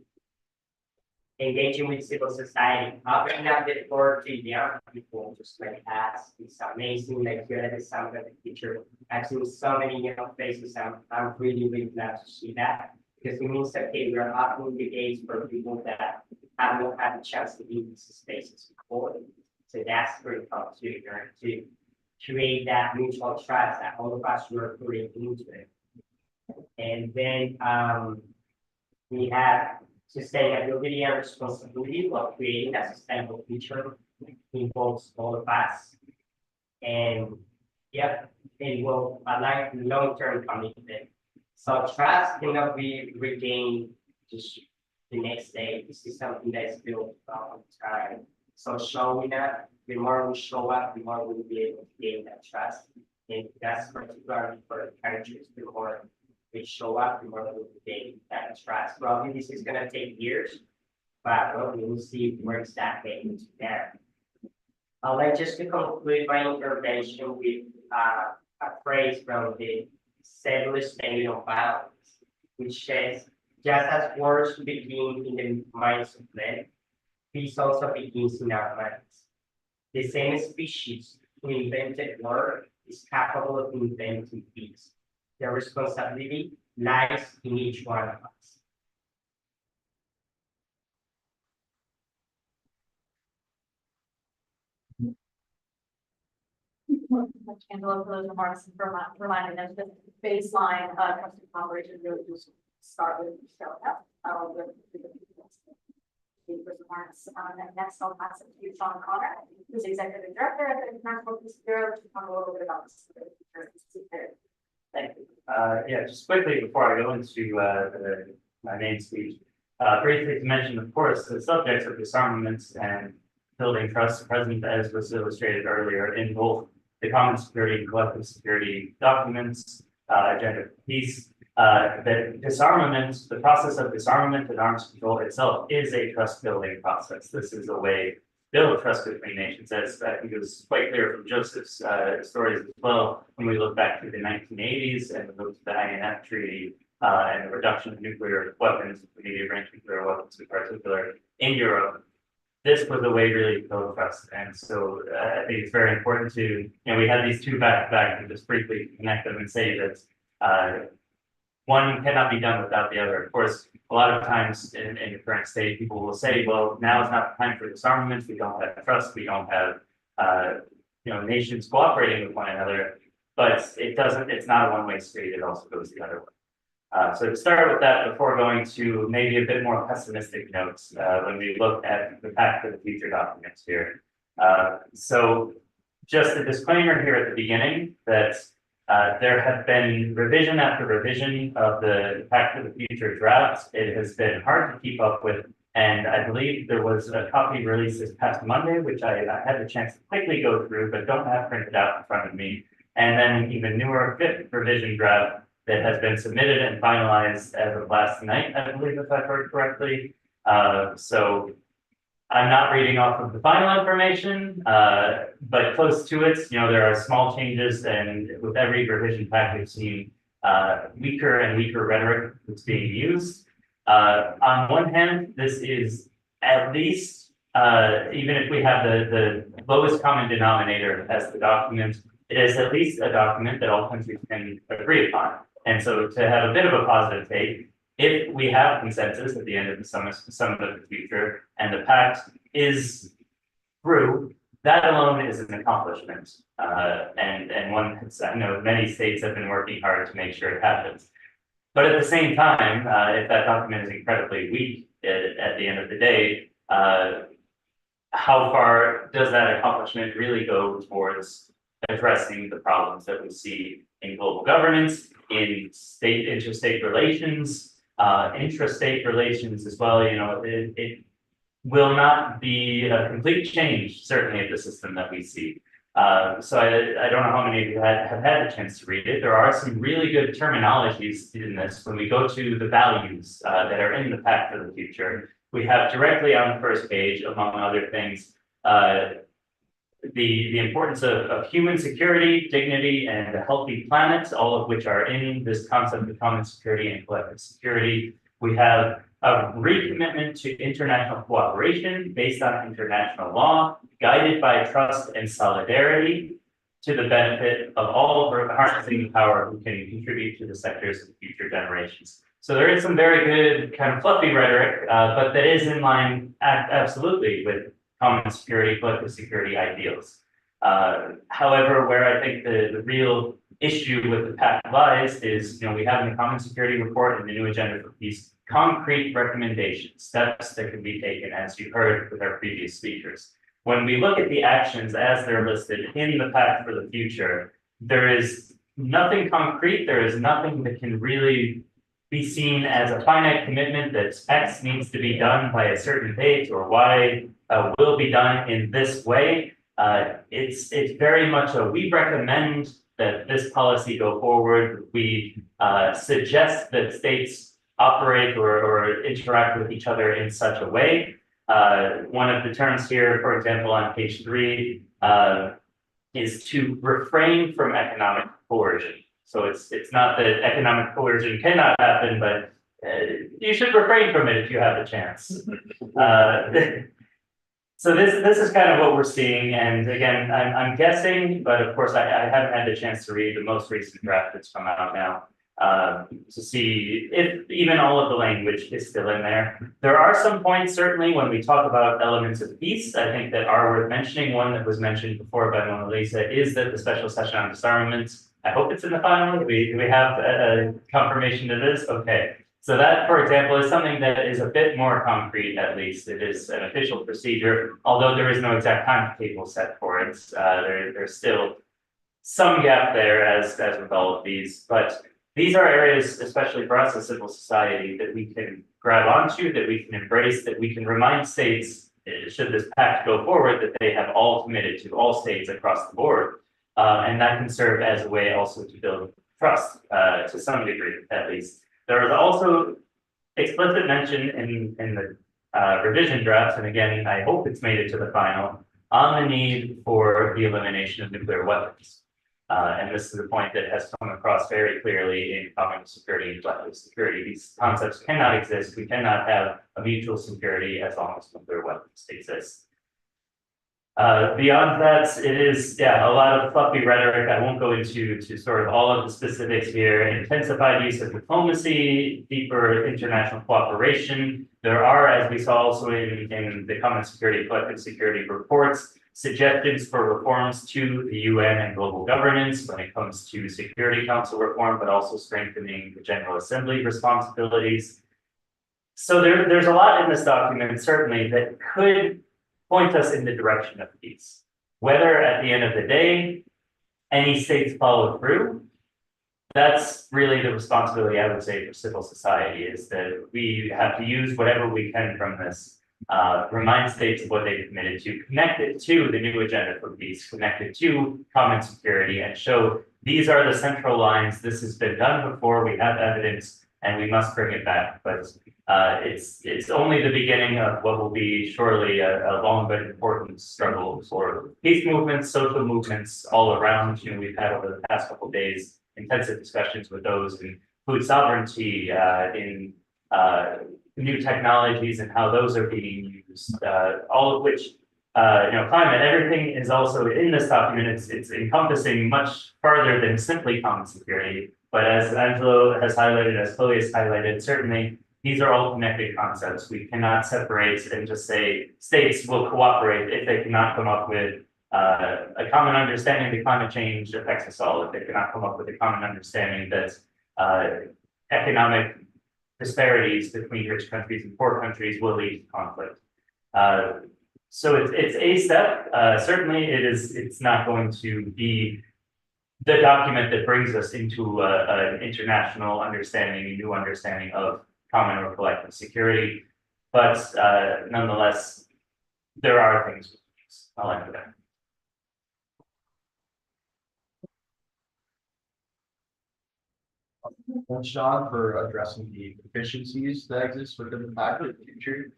engaging with civil society, opening up the door to young people, just like us. It's amazing, like here at the Summit of the Future. I've seen so many young faces. I'm really, really glad to see that. Because it means that okay, we're opening the gates for people that have not had the chance to be in these spaces before. So that's very fun to create that mutual trust that all of us were putting into it. And then we have sustainability and responsibility of creating a sustainable future involves all of us. And yep, it will align long-term commitment. So trust cannot be regained just the next day. This is something that is built over time. So showing up, the more we show up, the more we'll be able to gain that trust. And that's particularly for the countries, the more we show up, the more we'll gain that trust. Probably this is gonna take years, but well, we will see if it works that way into there. I'd like just to conclude my intervention with a phrase from the settler statement of violence, which says, just as wars begin in the minds of men, peace also begins in our minds. The same species who invented war is capable of inventing peace. The responsibility lies in each one of us. Angela, for those remarks, and for reminding us that the baseline custom operation really just start with showing up. The remarks and next I'll pass it to Sean Connor, who's Executive Director at the International Peace Bureau, to talk a little bit about this. Thank you. Yeah, just quickly before I go into my main speech, briefly to mention, of course, the subjects of disarmament and building trust present, as was illustrated earlier, in both the common security and collective security documents, agenda for peace. That disarmament, the process of disarmament and arms control itself is a trust building process. This is a way to build trust between nations, as I think it was quite clear from Joseph's stories as well, when we look back to the 1980s and we look to the INF Treaty and the reduction of nuclear weapons, immediate range nuclear weapons in particular, in Europe. This was a way really to build trust. And so I think it's very important to, we had these two back to back and just briefly connect them and say that one cannot be done without the other. Of course, a lot of times in the current state, people will say, well, now is not the time for disarmament. We don't have trust. We don't have, nations cooperating with one another. But it's not a one-way street. It also goes the other way. So to start with that, before going to maybe a bit more pessimistic notes, when we look at the Pact for the Future documents here. So just a disclaimer here at the beginning that there have been revision after revision of the Pact for the Future drafts. It has been hard to keep up with, and I believe there was a copy released this past Monday, which I had the chance to quickly go through, but don't have printed out in front of me. And then even newer fifth revision draft that has been submitted and finalized as of last night, I believe, if I've heard correctly. So I'm not reading off of the final information, but close to it, there are small changes, and with every revision pack, we've seen weaker and weaker rhetoric that's being used. On one hand, this is at least, even if we have the lowest common denominator as the document, it is at least a document that all countries can agree upon. And so to have a bit of a positive take, if we have consensus at the end of the summit of the future, and the pact is through, that alone is an accomplishment. And one, I know many states have been working hard to make sure it happens. But at the same time, if that document is incredibly weak at the end of the day, how far does that accomplishment really go towards addressing the problems that we see in global governance, in interstate relations, intrastate relations as well? It will not be a complete change, certainly, of the system that we see. So I don't know how many of you have had a chance to read it. There are some really good terminologies in this. When we go to the values that are in the Pact for the Future, we have directly on the first page, among other things, the importance of human security, dignity, and a healthy planet, all of which are in this concept of common security and collective security. We have a recommitment to international cooperation based on international law, guided by trust and solidarity to the benefit of all for harnessing the power who can contribute to the sectors of future generations. So there is some very good kind of fluffy rhetoric, but that is in line absolutely with common security, collective security ideals. However, where I think the real issue with the Pact lies is, we have in the Common Security Report and the New Agenda for Peace concrete recommendations, steps that can be taken, as you heard with our previous speakers. When we look at the actions as they're listed in the Pact for the Future, there is nothing concrete, there is nothing that can really be seen as a finite commitment that X needs to be done by a certain date or Y will be done in this way. It's very much a, we recommend that this policy go forward. We suggest that states operate or interact with each other in such a way. One of the terms here, for example, on page 3, is to refrain from economic coercion. So it's not that economic coercion cannot happen, but you should refrain from it if you have the chance. So this is kind of what we're seeing, and again, I'm guessing, but of course I haven't had the chance to read the most recent draft that's come out now to see if even all of the language is still in there. There are some points certainly when we talk about elements of peace. I think that are worth mentioning. One that was mentioned before by Monalisa is that the special session on disarmament. I hope it's in the final. Do we have a confirmation it is? Okay. So that, for example, is something that is a bit more concrete, at least. It is an official procedure, although there is no exact timetable set for it. There's still some gap there, as with all of these. But these are areas, especially for us as civil society, that we can grab onto, that we can embrace, that we can remind states, should this pact go forward, that they have all committed to, all states across the board. And that can serve as a way also to build trust, to some degree, at least. There is also explicit mention in the revision drafts, and again, I hope it's made it to the final, on the need for the elimination of nuclear weapons. And this is a point that has come across very clearly in common security and collective security. These concepts cannot exist. We cannot have a mutual security as long as nuclear weapons exist. Beyond that, it is, a lot of fluffy rhetoric. I won't go into sort of all of the specifics here. Intensified use of diplomacy, deeper international cooperation. There are, as we saw also in the Common Security, Collective Security reports, suggestions for reforms to the UN and global governance when it comes to Security Council reform, but also strengthening the General Assembly responsibilities. So there's a lot in this document, certainly, that could point us in the direction of peace. Whether at the end of the day, any states follow through, that's really the responsibility, I would say, for civil society, is that we have to use whatever we can from this, remind states of what they've committed to, connect it to the new agenda for peace, connect it to common security, and show these are the central lines. This has been done before, we have evidence, and we must bring it back. But it's only the beginning of what will be surely a long but important struggle for peace movements, social movements all around. We've had over the past couple of days intensive discussions with those in food sovereignty, in new technologies and how those are being used. All of which, climate, everything is also in this document. It's encompassing much farther than simply common security. But as Angelo has highlighted, as Chloé has highlighted, certainly these are all connected concepts. We cannot separate and just say states will cooperate if they cannot come up with a common understanding that climate change affects us all, if they cannot come up with a common understanding that economic disparities between rich countries and poor countries will lead to conflict. So it's a step. Certainly it's not going to be the document that brings us into an international understanding, a new understanding of common or collective security. But nonetheless, there are things we use. I'll end with that. Thanks, John, for addressing the deficiencies that exist within the Pact of the Future.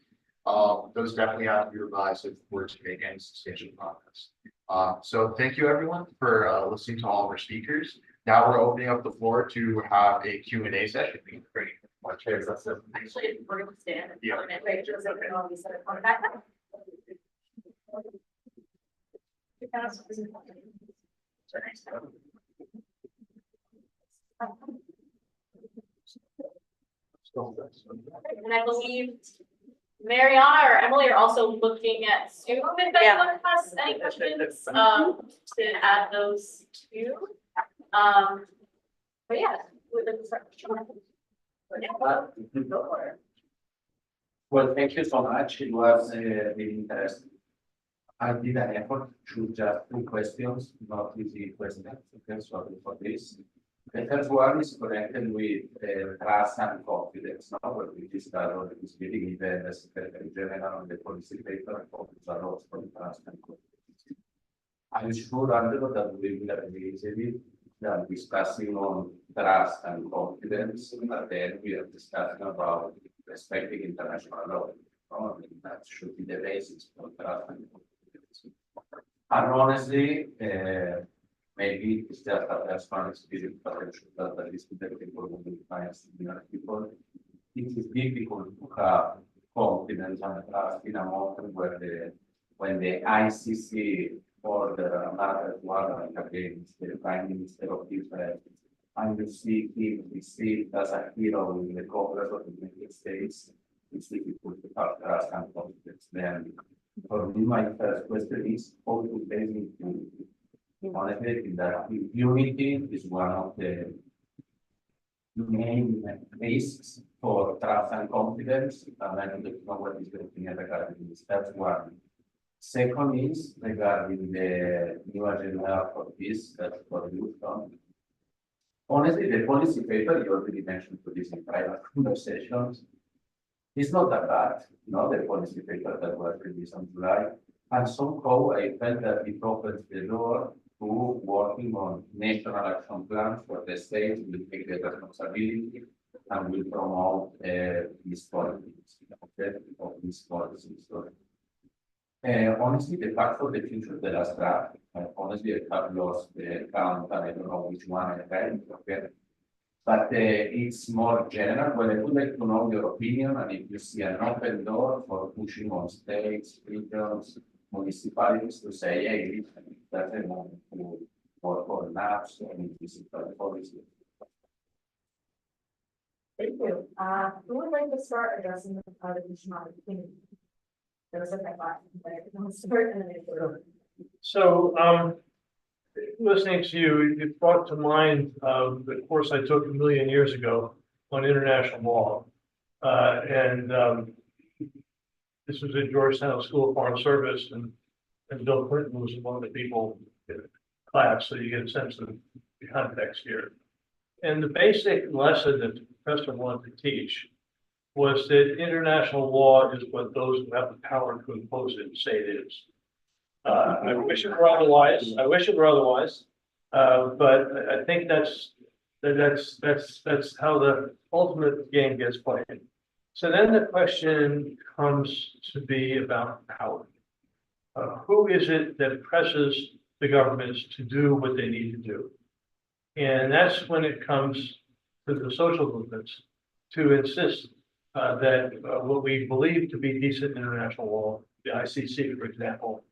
Those definitely have to be revised if we're to make any substantial progress. So thank you, everyone, for listening to all of our speakers. Now we're opening up the floor to have a Q&A session. my chairs, that's it. Actually, we're gonna stand. Yeah. Right, just so we can all be set up on the back. And I believe Mariana or Emily are also looking at Zoom if anyone has any questions, to add those to. But yeah, we're gonna start. Well, thank you so much. It was really interesting. I did an effort to just 2 questions, not easy questions. Okay, sorry for this. The first one is connected with trust and confidence. Now, what we discussed on this meeting, even the Secretary General and the policy paper focus a lot on trust and confidence. I'm sure, Andrew, that we will agree easily that discussing on trust and confidence, but then we are discussing about respecting international law. I mean, that should be the basis for trust and confidence. And honestly, maybe it's just a personal experience, but I'm sure that at least with the people who will find similar people, it is difficult to have confidence and trust in a moment where when the ICC or the another warrant against the Prime Minister of Israel, and you see him received as a hero in the Congress of the United States, it's difficult to have trust and confidence. Then, for me, my first question is how to base impunity. Honestly, in that impunity is one of the main risks for trust and confidence, and I don't know what is the opinion regarding this. That's one. Second is regarding the new agenda for this, that's for you. Honestly, the policy paper, you already mentioned to this in private conversations, it's not that bad, the policy paper that was released in July. And somehow I felt that it opens the door to working on national action plans for the states will take the responsibility and will promote these policies, of these policies. So, honestly, the fact for the future of the last draft, honestly, I have lost the count and I don't know which one I read. Okay. But it's more general. Well, I would like to know your opinion and if you see an open door for pushing on states, regions, municipalities to say, hey, that's a moment to work on maps and municipal policy. Thank you. Who would like to start addressing the additional opinion? There was a thought, but I can start and then I go. So, listening to you, it brought to mind the course I took a million years ago on international law. This was at Georgetown School of Foreign Service, and Bill Clinton was one of the people in the class, so you get a sense of the context here. And the basic lesson that the professor wanted to teach was that international law is what those who have the power to impose it say it is. I wish it were otherwise. But I think that's how the ultimate game gets played. So then the question comes to be about power. Who is it that presses the governments to do what they need to do? And that's when it comes to the social movements to insist that what we believe to be decent international law, the ICC, for example,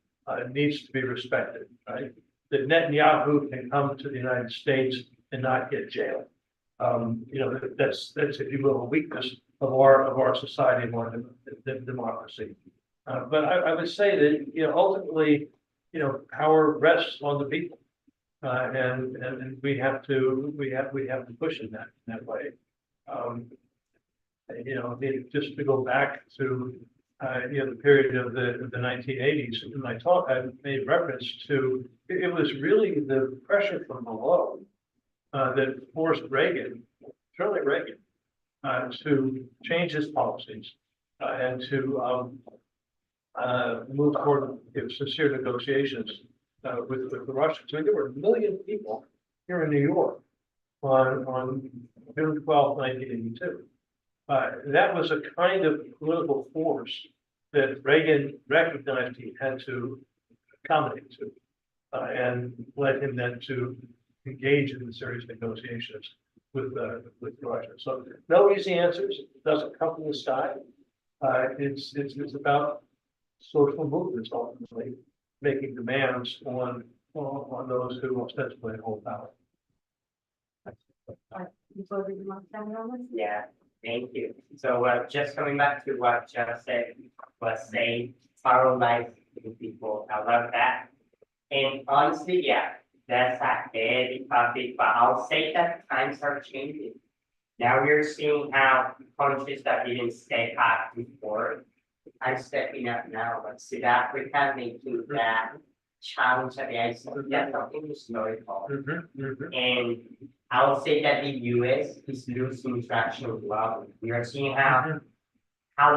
needs to be respected, right? That Netanyahu can come to the United States and not get jailed. That's if you will, a weakness of our society and our democracy. But I would say that ultimately, power rests on the people, and we have to push in that way. Just to go back to the period of the 1980s, in my talk, I made reference to it was really the pressure from below that forced Reagan, Charlie Reagan, to change his policies and to move toward sincere negotiations with the Russians. So there were 1 million people here in New York on June 12, 1982. That was a kind of political force that Reagan recognized he had to accommodate to, and led him then to engage in the serious negotiations with Russia. So no easy answers. It doesn't come from the sky. It's about social movements ultimately making demands on those who ostensibly hold power. Yeah, thank you. So just coming back to what Jeff said, was saying, paralyzed people, I love that. And honestly, yeah, that's a heavy topic, but I'll say that times are changing. Now we're seeing how countries that didn't step up before are stepping up now, but South Africa making that challenge that I said, that's something historical. And I'll say that the US is losing traction globally. We are seeing how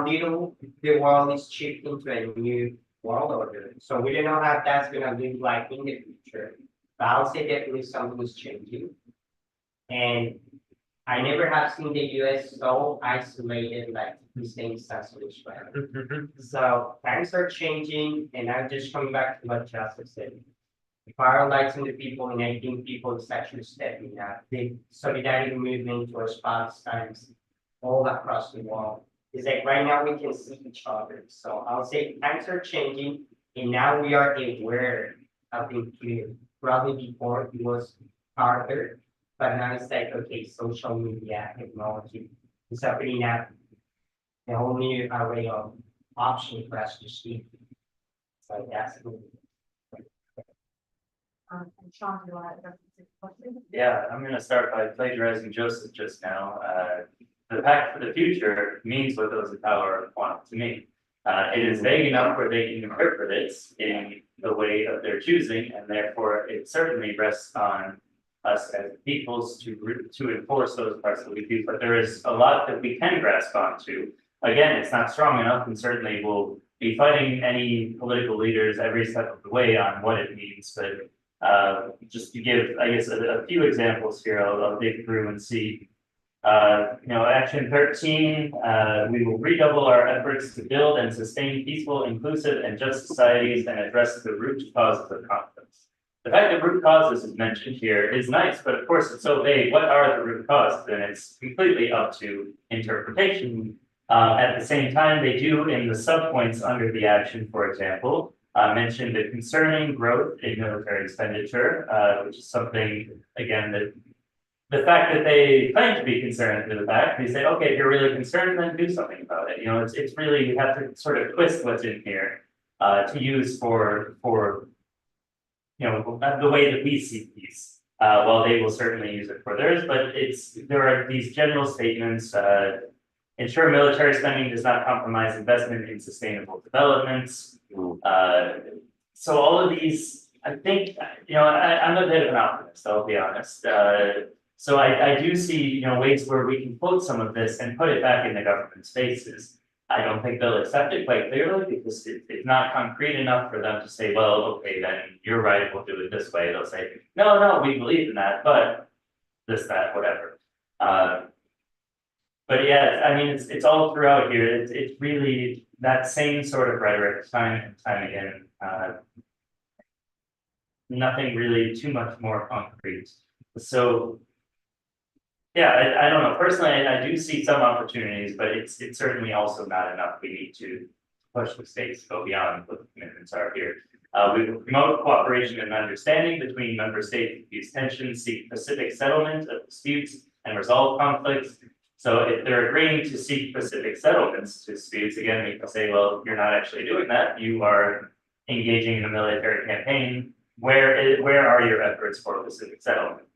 little the world is shifting to a new world order. So we don't know how that's gonna look like in the future. But I'll say definitely something is changing. And I never have seen the US so isolated like the same as Israel. So times are changing, and I'm just coming back to what Joseph said. Paralyzing the people and making people is actually stepping up. The solidarity movement towards Palestine's all across the world. It's like right now we can see each other. So I'll say times are changing, and now we are aware of it. Probably before it was harder, but now it's like, okay, social media, technology is opening up a whole new array of options for us to see. So that's cool. And Sean, do you want to address this question? Yeah, I'm gonna start by plagiarizing Joseph just now. The pact for the future means what those in power want to mean. It is vague enough where they can interpret it in the way of their choosing, and therefore it certainly rests on us as peoples to enforce those parts that we do. But there is a lot that we can grasp onto. Again, it's not strong enough, and certainly we'll be fighting any political leaders every step of the way on what it means. But just to give, I guess, a few examples here, I'll dig through and see. Action 13, we will redouble our efforts to build and sustain peaceful, inclusive, and just societies and address the root causes of conflicts. The fact that root causes is mentioned here is nice, but of course it's so vague. What are the root causes? And it's completely up to interpretation. At the same time, they do in the subpoints under the action, for example, mention the concerning growth in military expenditure, which is something, again, that the fact that they claim to be concerned with the fact, they say, okay, if you're really concerned, then do something about it. It's really, you have to sort of twist what's in here to use for the way that we see peace. While they will certainly use it for theirs, but there are these general statements, ensure military spending does not compromise investment in sustainable developments. So all of these, I think, I'm a bit of an optimist, I'll be honest. So I do see, ways where we can quote some of this and put it back in the government's faces. I don't think they'll accept it quite clearly because it's not concrete enough for them to say, well, okay, then you're right, we'll do it this way. They'll say, no, we believe in that, but this, that, whatever. But yeah, I mean, it's all throughout here. It's really that same sort of rhetoric time and time again. Nothing really too much more concrete. So yeah, I don't know. Personally, I do see some opportunities, but it's certainly also not enough. We need to push the states to go beyond what the commitments are here. We will promote cooperation and understanding between member states, diffuse tensions, seek pacific settlement of disputes, and resolve conflicts. So if they're agreeing to seek pacific settlements to disputes, again, we can say, well, you're not actually doing that. You are engaging in a military campaign. Where are your efforts for pacific settlement?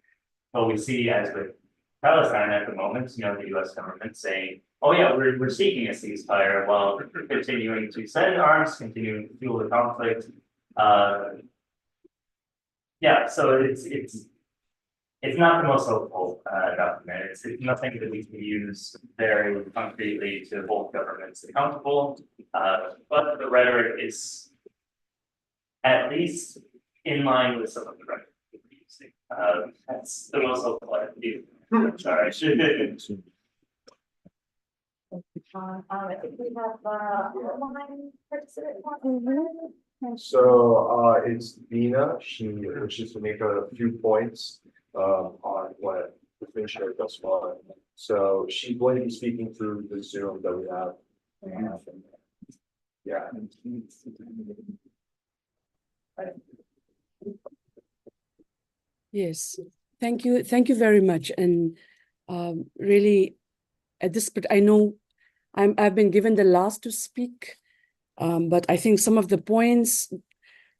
Well, we see as with Palestine at the moment, the US government saying, oh yeah, we're seeking a ceasefire while continuing to send arms, continuing to fuel the conflict. Yeah, so it's not the most hopeful document. It's nothing that we can use very concretely to hold governments accountable. But the rhetoric is at least in line with some of the rhetoric that we're using. That's the most hopeful I can do. Sorry. I think we have one participant. So it's Dina, which is to make a few points on what has been shared thus far. So she's going to be speaking through the Zoom that we have. Yeah. Yes, thank you. Thank you very much. And really, at this, but I know I've been given the last to speak, but I think some of the points,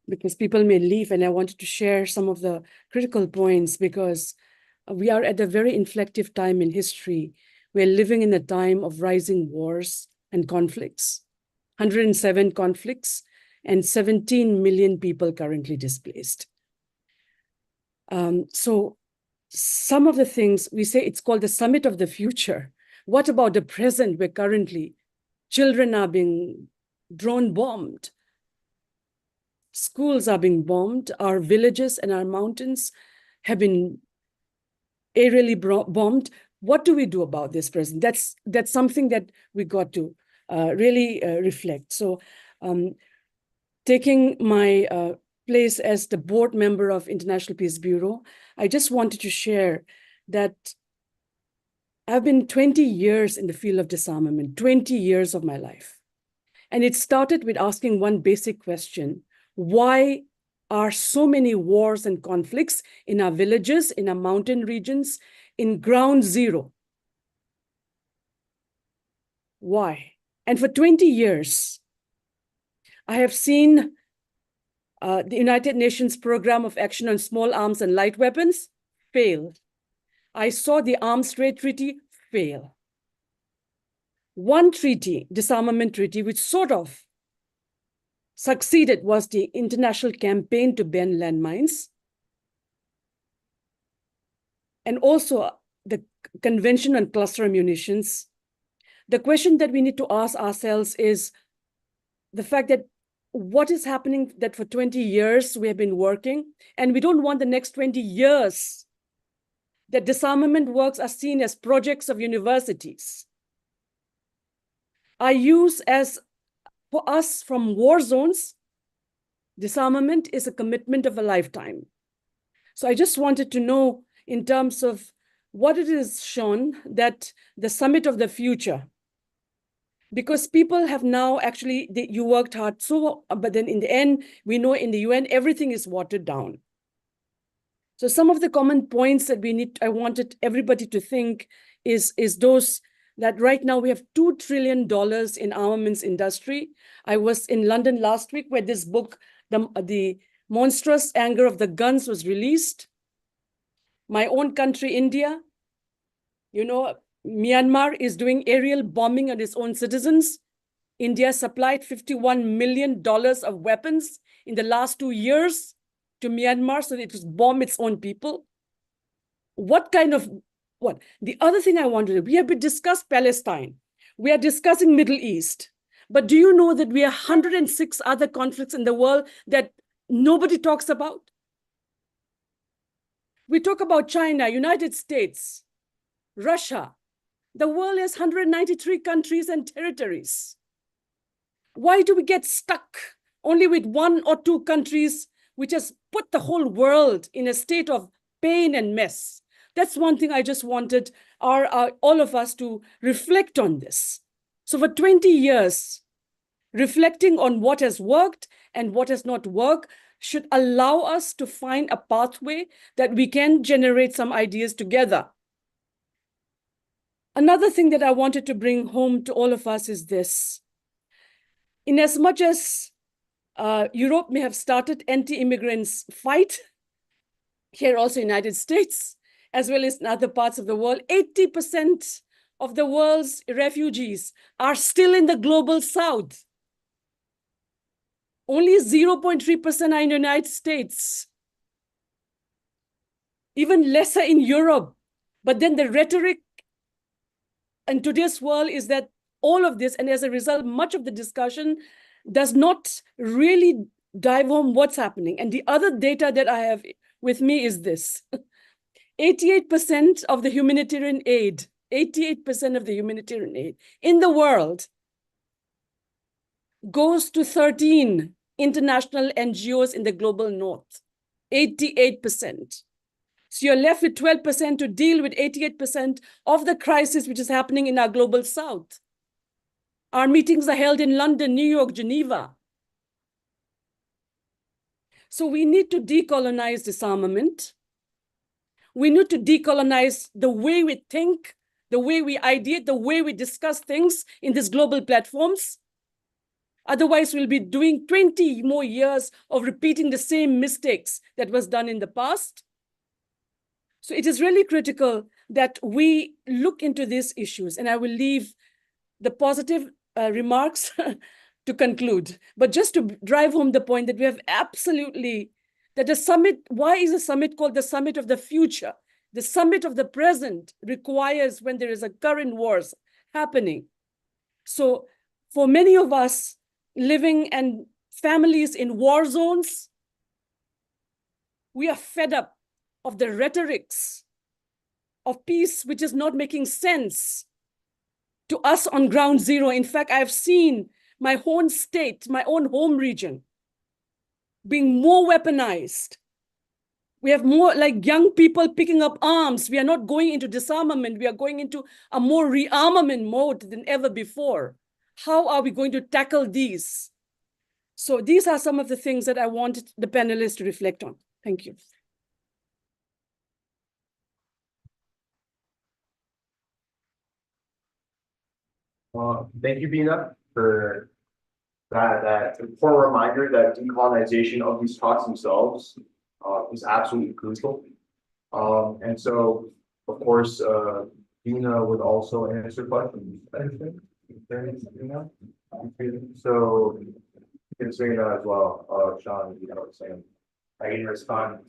because people may leave, and I wanted to share some of the critical points because we are at a very inflective time in history. We're living in a time of rising wars and conflicts, 107 conflicts, and 17 million people currently displaced. So some of the things we say, it's called the summit of the future. What about the present, where currently children are being drone bombed? Schools are being bombed. Our villages and our mountains have been aerially bombed. What do we do about this present? That's something that we got to really reflect. So taking my place as the board member of International Peace Bureau, I just wanted to share that I've been 20 years in the field of disarmament, 20 years of my life. And it started with asking one basic question: why are so many wars and conflicts in our villages, in our mountain regions, in ground zero? Why? And for 20 years, I have seen the United Nations Program of Action on Small Arms and Light Weapons fail. I saw the Arms Trade Treaty fail. One treaty, disarmament treaty, which sort of succeeded was the international campaign to ban landmines, and also the Convention on Cluster Munitions. The question that we need to ask ourselves is the fact that what is happening that for 20 years we have been working, and we don't want the next 20 years that disarmament works are seen as projects of universities. I use as, for us from war zones, disarmament is a commitment of a lifetime. So I just wanted to know in terms of what it is shown that the summit of the future, because people have now actually, you worked hard, so, but then in the end, we know in the UN, everything is watered down. So some of the common points that I wanted everybody to think is those that right now we have $2 trillion in armaments industry. I was in London last week where this book, The Monstrous Anger of the Guns, was released. My own country, India, you know, Myanmar is doing aerial bombing on its own citizens. India supplied $51 million of weapons in the last 2 years to Myanmar so that it could bomb its own people. What? The other thing I wanted to do, we have discussed Palestine. We are discussing Middle East. But do you know that we have 106 other conflicts in the world that nobody talks about? We talk about China, United States, Russia. The world has 193 countries and territories. Why do we get stuck only with 1 or 2 countries, which has put the whole world in a state of pain and mess? That's one thing I just wanted all of us to reflect on this. So for 20 years, reflecting on what has worked and what has not worked should allow us to find a pathway that we can generate some ideas together. Another thing that I wanted to bring home to all of us is this. In as much as Europe may have started anti-immigrants fight, here also United States, as well as in other parts of the world, 80% of the world's refugees are still in the global South. Only 0.3% are in the United States. Even lesser in Europe. But then the rhetoric in today's world is that all of this, and as a result, much of the discussion does not really dive home what's happening. And the other data that I have with me is this. 88% of the humanitarian aid, 88% of the humanitarian aid in the world goes to 13 international NGOs in the global north. 88%. So you're left with 12% to deal with 88% of the crisis which is happening in our global south. Our meetings are held in London, New York, Geneva. So we need to decolonize disarmament. We need to decolonize the way we think, the way we ideate, the way we discuss things in these global platforms. Otherwise, we'll be doing 20 more years of repeating the same mistakes that was done in the past. So it is really critical that we look into these issues, and I will leave the positive remarks to conclude. But just to drive home the point that we have absolutely, that the summit, why is a summit called the summit of the future? The summit of the present requires when there is a current wars happening. So for many of us living and families in war zones, we are fed up of the rhetorics of peace, which is not making sense to us on ground zero. In fact, I've seen my own state, my own home region, being more weaponized. We have more like young people picking up arms. We are not going into disarmament. We are going into a more rearmament mode than ever before. How are we going to tackle these? So these are some of the things that I wanted the panelists to reflect on. Thank you. Thank you, Bina, for that important reminder that decolonization of these talks themselves is absolutely crucial. And so, of course, Bina would also answer questions. So you can say that as well, Sean, if you know what I'm saying. I can respond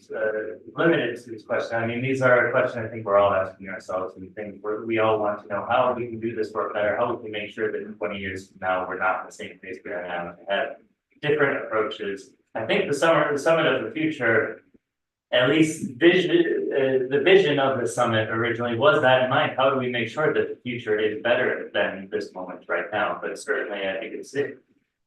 limited to this question. I mean, these are questions I think we're all asking ourselves, and things we all want to know how we can do this work better, how we can make sure that in 20 years from now we're not in the same place we are now, and have different approaches. I think the summit of the future, at least the vision of the summit originally was that in mind. How do we make sure that the future is better than this moment right now? But certainly, I think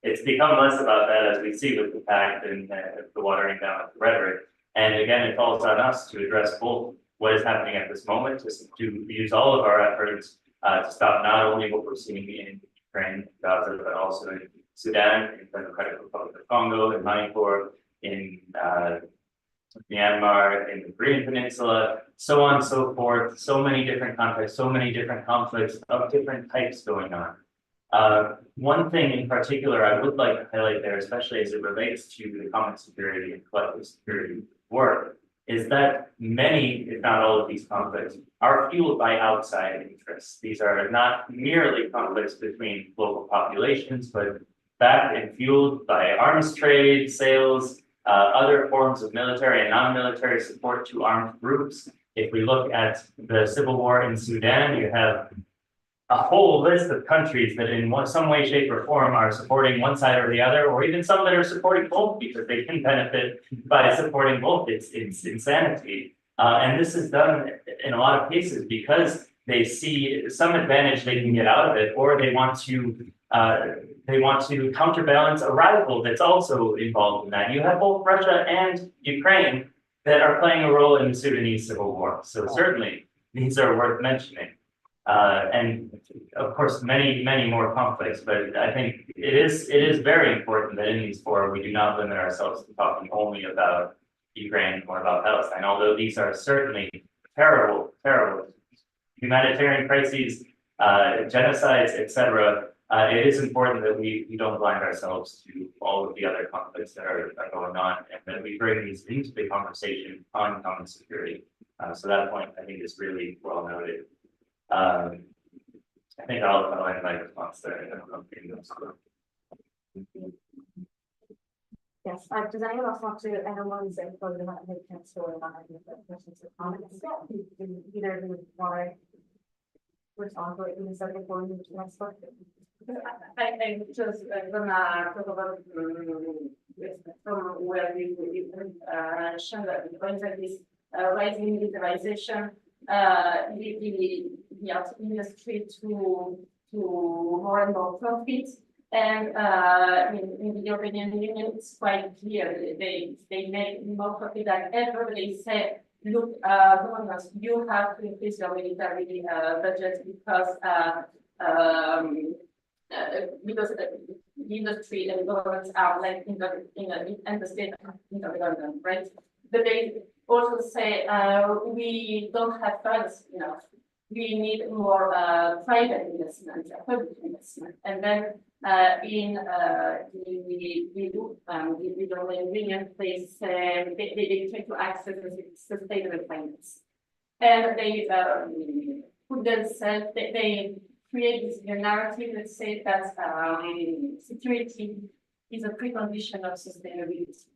it's become less about that, as we see with the Pact and the watering down of the rhetoric. And again, it falls on us to address both what is happening at this moment, to use all of our efforts to stop not only what we're seeing in Ukraine, Gaza, but also in Sudan, in the Democratic Republic of Congo, in Manipur, in Myanmar, in the Korean Peninsula, so on and so forth. So many different contexts, so many different conflicts of different types going on. One thing in particular I would like to highlight there, especially as it relates to the common security and collective security work, is that many, if not all of these conflicts, are fueled by outside interests. These are not merely conflicts between local populations, but backed and fueled by arms trade, sales, other forms of military and non-military support to armed groups. If we look at the civil war in Sudan, you have a whole list of countries that in some way, shape, or form are supporting one side or the other, or even some that are supporting both because they can benefit by supporting both. It's insanity. And this is done in a lot of cases because they see some advantage they can get out of it, or they want to counterbalance a rival that's also involved in that. You have both Russia and Ukraine that are playing a role in the Sudanese civil war. So certainly these are worth mentioning. And of course, many more conflicts, but I think it is very important that in these fora we do not limit ourselves to talking only about Ukraine or about Palestine, although these are certainly terrible humanitarian crises, genocides, etc. It is important that we don't blind ourselves to all of the other conflicts that are going on, and that we bring these into the conversation on common security. So that point, I think, is really well noted. I think I'll end my response there. Yes, does anyone else want to add on say for the chance to questions or comments? Either of you want to respond to it in a second before we move to the next question? I just gonna talk about from where we mentioned that the point that is rising militarization the art industry to more and more profit. And in the European Union, it's quite clear they make more profit than ever. They say look, governments, you have to increase your military budget because the industry and governments are like in the state intergovernment, right? But they also say we don't have funds enough. We need more private investment, public investment, and then in the European Union, they try to access sustainable finance, and they put themselves. They create this narrative that says that security is a precondition of sustainability.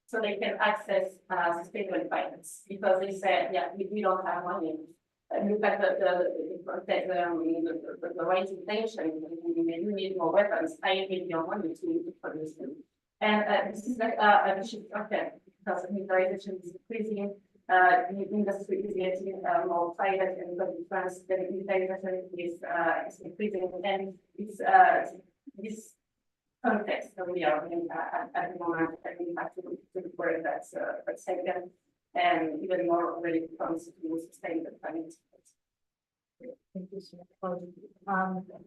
So they can access sustainable finance because they said, yeah, we don't have money. Look at the rising tension. You need more weapons. I need your money to produce them. And this is like a shift okay, because militarization is increasing. The industry is getting more private and defense. The militarization is increasing, and it's this context that we are in at the moment, and we have to worry that's second, and even more when it comes to sustainable finance. Thank you so much.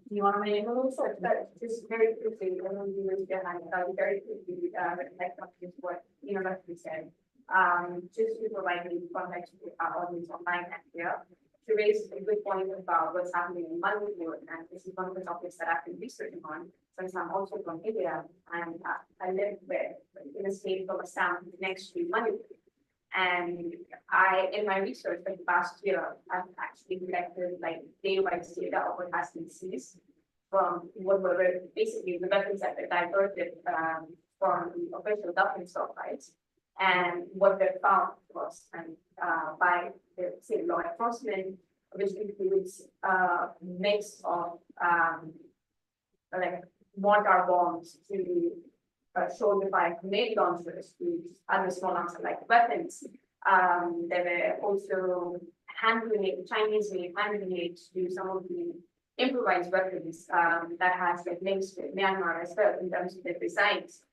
Do you want to make a little bit? But just very quickly, I know you were behind, very quickly, like what University said. Just to provide the context with our audience online and here, to raise a good point about what's happening in Meulewaeter, and this is one of the topics that I've been researching on, since I'm also from India, and I live in a state of Assam next to Meulewaeter. And in my research for the past year, I've actually collected like day-wise data of what has been seized from what were basically the weapons that were diverted from the official government stockpiles. And what they found was, and by the say law enforcement, which includes a mix of like mortar bombs to shoulder-fired grenade launchers to other small arms like weapons. There were also Chinese-made hand grenades to some of the improvised weapons that has like links with Myanmar as well in terms of their designs.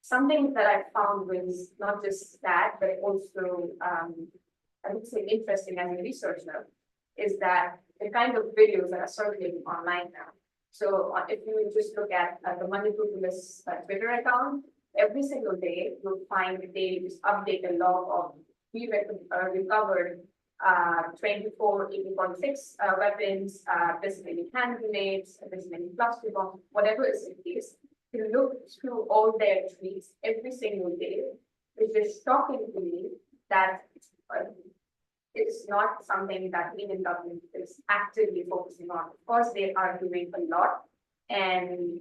Something that I found was not just that, but also I would say interesting as a researcher is that the kind of videos that are circulating online now. So if you just look at the Monalisa Twitter account, every single day you'll find that they just update a log of we recovered 24 AK-46 weapons, this many hand grenades, this many cluster bombs, whatever is the case. To look through all their tweets every single day, which is shocking to me that it's not something that Indian government is actively focusing on. Of course, they are doing a lot, and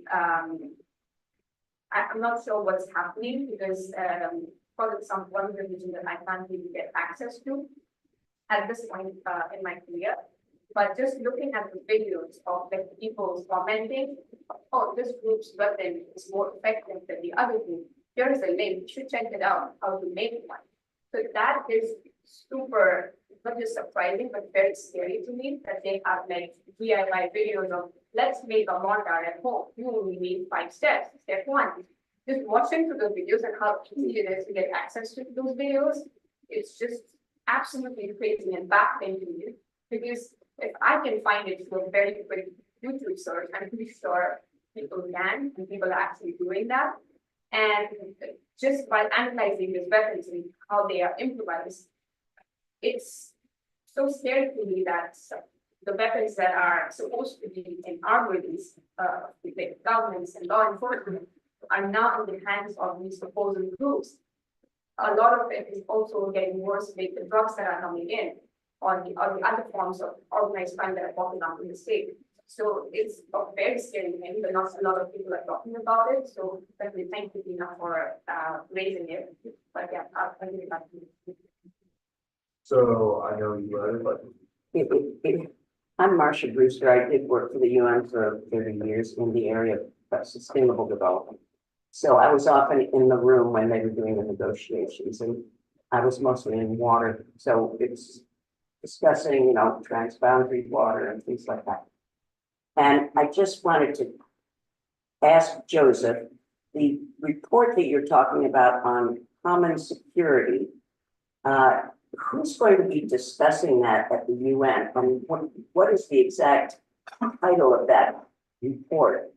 I'm not sure what's happening because for some one religion that I can't really get access to at this point in my career. But just looking at the videos of the people commenting, oh, this group's weapon is more effective than the other group. Here is a link, you should check it out, how to make one. So that is super, not just surprising, but very scary to me that they have like DIY videos of let's make a mortar at home. You only need 5 steps. Step 1. Just watching through the videos and how easy it is to get access to those videos, it's just absolutely crazy and baffling to me. Because if I can find it through a very quick YouTube search, I'm pretty sure people can, and people are actually doing that. And just by analyzing these weapons and how they are improvised, it's so scary to me that the weapons that are supposed to be in armories, with governments and law enforcement, are now in the hands of these opposing groups. A lot of it is also getting worse with the drugs that are coming in, or the other forms of organized crime that are popping up in the state. So it's a very scary thing, but not a lot of people are talking about it. So definitely thank you, Tina, for raising it. But yeah, I'll give it back to you. So I know you read it, but I'm Marcia Brewster. I did work for the UN for 30 years in the area of sustainable development. So I was often in the room when they were doing the negotiations, and I was mostly in water. So it's discussing, transboundary water and things like that. And I just wanted to ask Joseph, the report that you're talking about on common security, who's going to be discussing that at the UN? And what is the exact title of that report?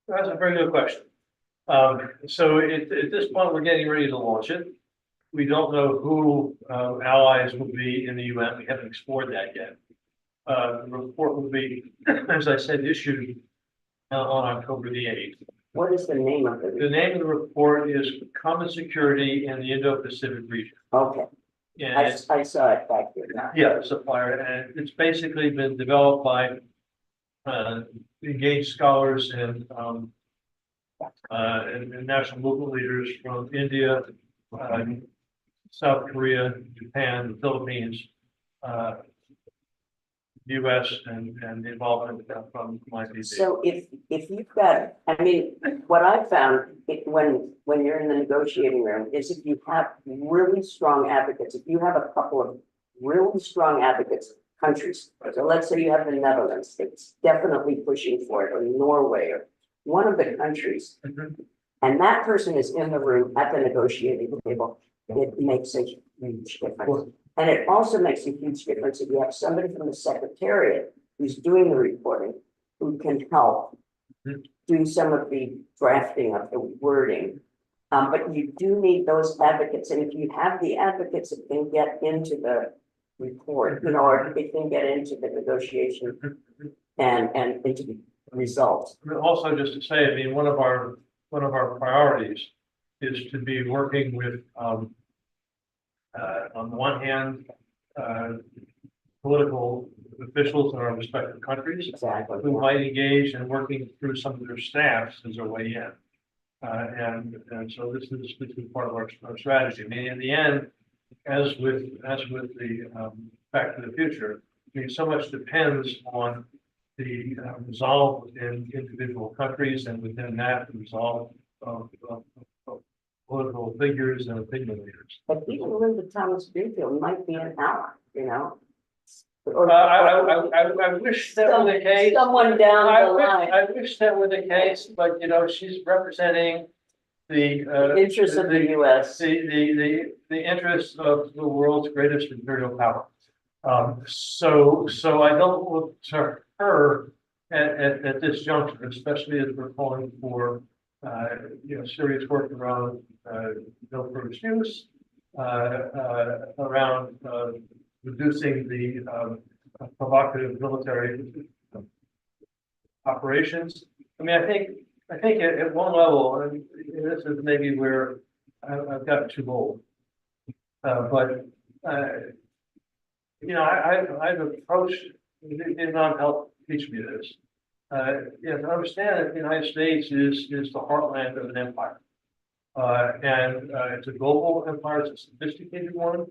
That's a very good question. So at this point, we're getting ready to launch it. We don't know who allies will be in the UN. We haven't explored that yet. The report will be, as I said, issued on October the 8th. What is the name of The it? name of the report is Common Security in the Indo-Pacific Region. Okay, And it's, I saw it back there. yeah, supplier, and it's basically been developed by engaged scholars and national movement leaders from India, South Korea, Japan, the Philippines, US, and the involvement from IPC. So if you've got, I mean, what I found when you're in the negotiating room is if you have really strong advocates, if you have a couple of really strong advocates, countries, so let's say you have the Netherlands, that's definitely pushing for it, or Norway, or one of the countries, and that person is in the room at the negotiating table, it makes a huge difference. And it also makes a huge difference if you have somebody from the Secretariat who's doing the reporting, who can help do some of the drafting of the wording. But you do need those advocates, and if you have the advocates that can get into the report, you know, or they can get into the negotiation and into the results. Also, just to say, I mean, one of our priorities is to be working with, on the one hand, political officials in our respective countries Exactly. who might engage in working through some of their staffs as their way in. And so this is part of our strategy. I mean, in the end, as with the Back to the Future, I mean, so much depends on the resolve within individual countries, and within that, the resolve of political figures and opinion leaders. But even Linda Thomas Greenfield might be an ally, you know? I wish that were the case. Someone down the line. I wish that were the case, but you know, she's representing the Interest of the US. the interests of the world's greatest imperial power. So I don't look to her at this juncture, especially as we're calling for serious work around no first use, around reducing the provocative military operations. I mean, I think at one level, and this is maybe where I've got too bold, but I've approached, Vietnam helped teach me this. To understand that the United States is the heartland of an empire. And it's a global empire, it's a sophisticated one.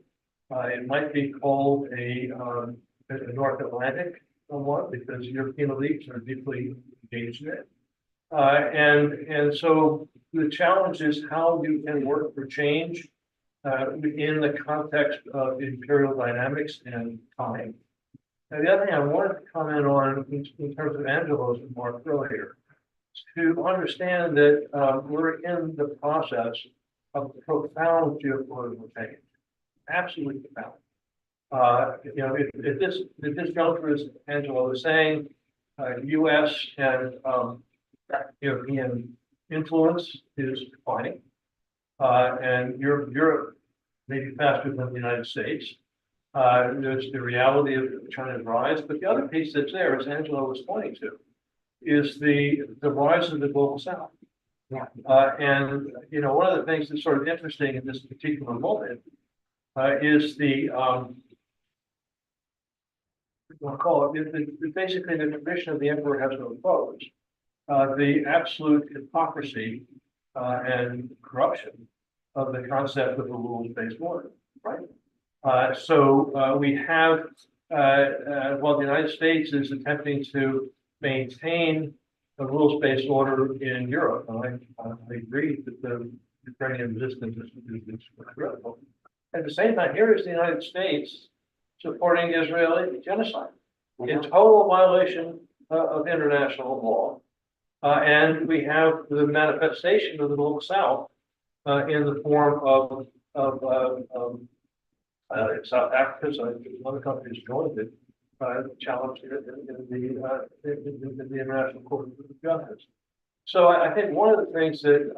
It might be called a North Atlantic one, because European elites are deeply engaged in it. And so the challenge is how you can work for change in the context of imperial dynamics and time. And the other thing I wanted to comment on in terms of Angelo's remark earlier, to understand that we're in the process of profound geopolitical change, absolutely profound. At this juncture, as Angelo was saying, U.S. and European influence is declining, and Europe may be faster than the United States. There's the reality of China's rise, but the other piece that's there, as Angelo was pointing to, is the rise of the global South. Yeah. And one of the things that's sort of interesting in this particular moment is the we'll call it basically the tradition of the emperor has no foes. The absolute hypocrisy and corruption of the concept of a rules-based order, right? So we have, while the United States is attempting to maintain a rules-based order in Europe, and I agree that the Ukrainian resistance is critical. At the same time, here is the United States supporting Israeli genocide in total violation of international law. And we have the manifestation of the global South in the form of In South Africa, so other countries joined it, challenged it in the International Court of Justice. So I think one of the things that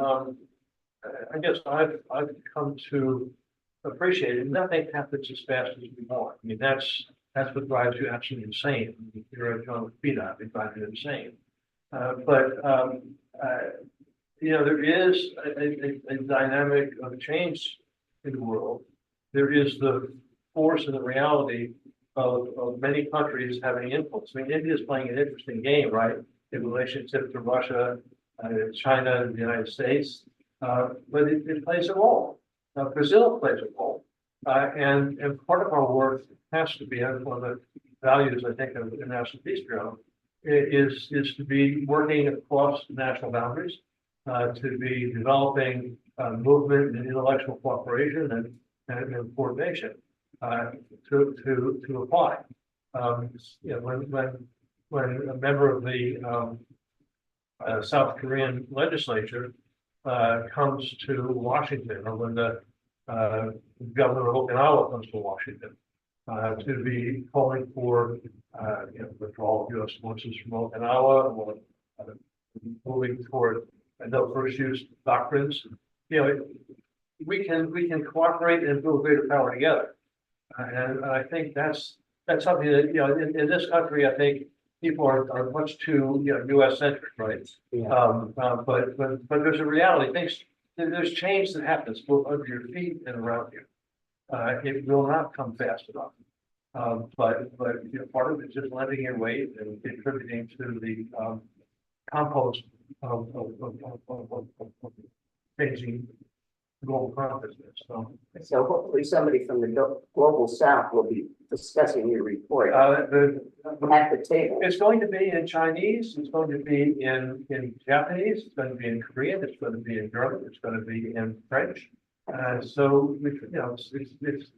I guess I've come to appreciate it. Nothing happens as fast as we want. I mean, that's what drives you absolutely insane. You're John with feet up, it drives you insane. You know, there is a dynamic of change in the world. There is the force and the reality of many countries having influence. I mean, India is playing an interesting game, right, in relationship to Russia, China, and the United States. But it plays a role. Brazil plays a role. And part of our work has to be, and one of the values, I think, of the International Peace Bureau is to be working across national boundaries, to be developing movement and intellectual cooperation and coordination to apply. You know, when a member of the South Korean legislature comes to Washington, or when the governor of Okinawa comes to Washington, to be calling for withdrawal of U.S. forces from Okinawa, or moving toward no first use doctrines. You know, we can cooperate and build greater power together, and I think that's something that, you know, in this country, I think people are much too, you know, U.S. centric, right? Yeah. But there's a reality. There's change that happens both under your feet and around you. It will not come fast enough. But you know, part of it is just lending your weight and contributing to the compost of changing global consciousness. So hopefully somebody from the global south will be discussing your report at the table. It's going to be in Chinese, it's going to be in Japanese, it's going to be in Korean, it's going to be in German, it's going to be in French. So you know, it's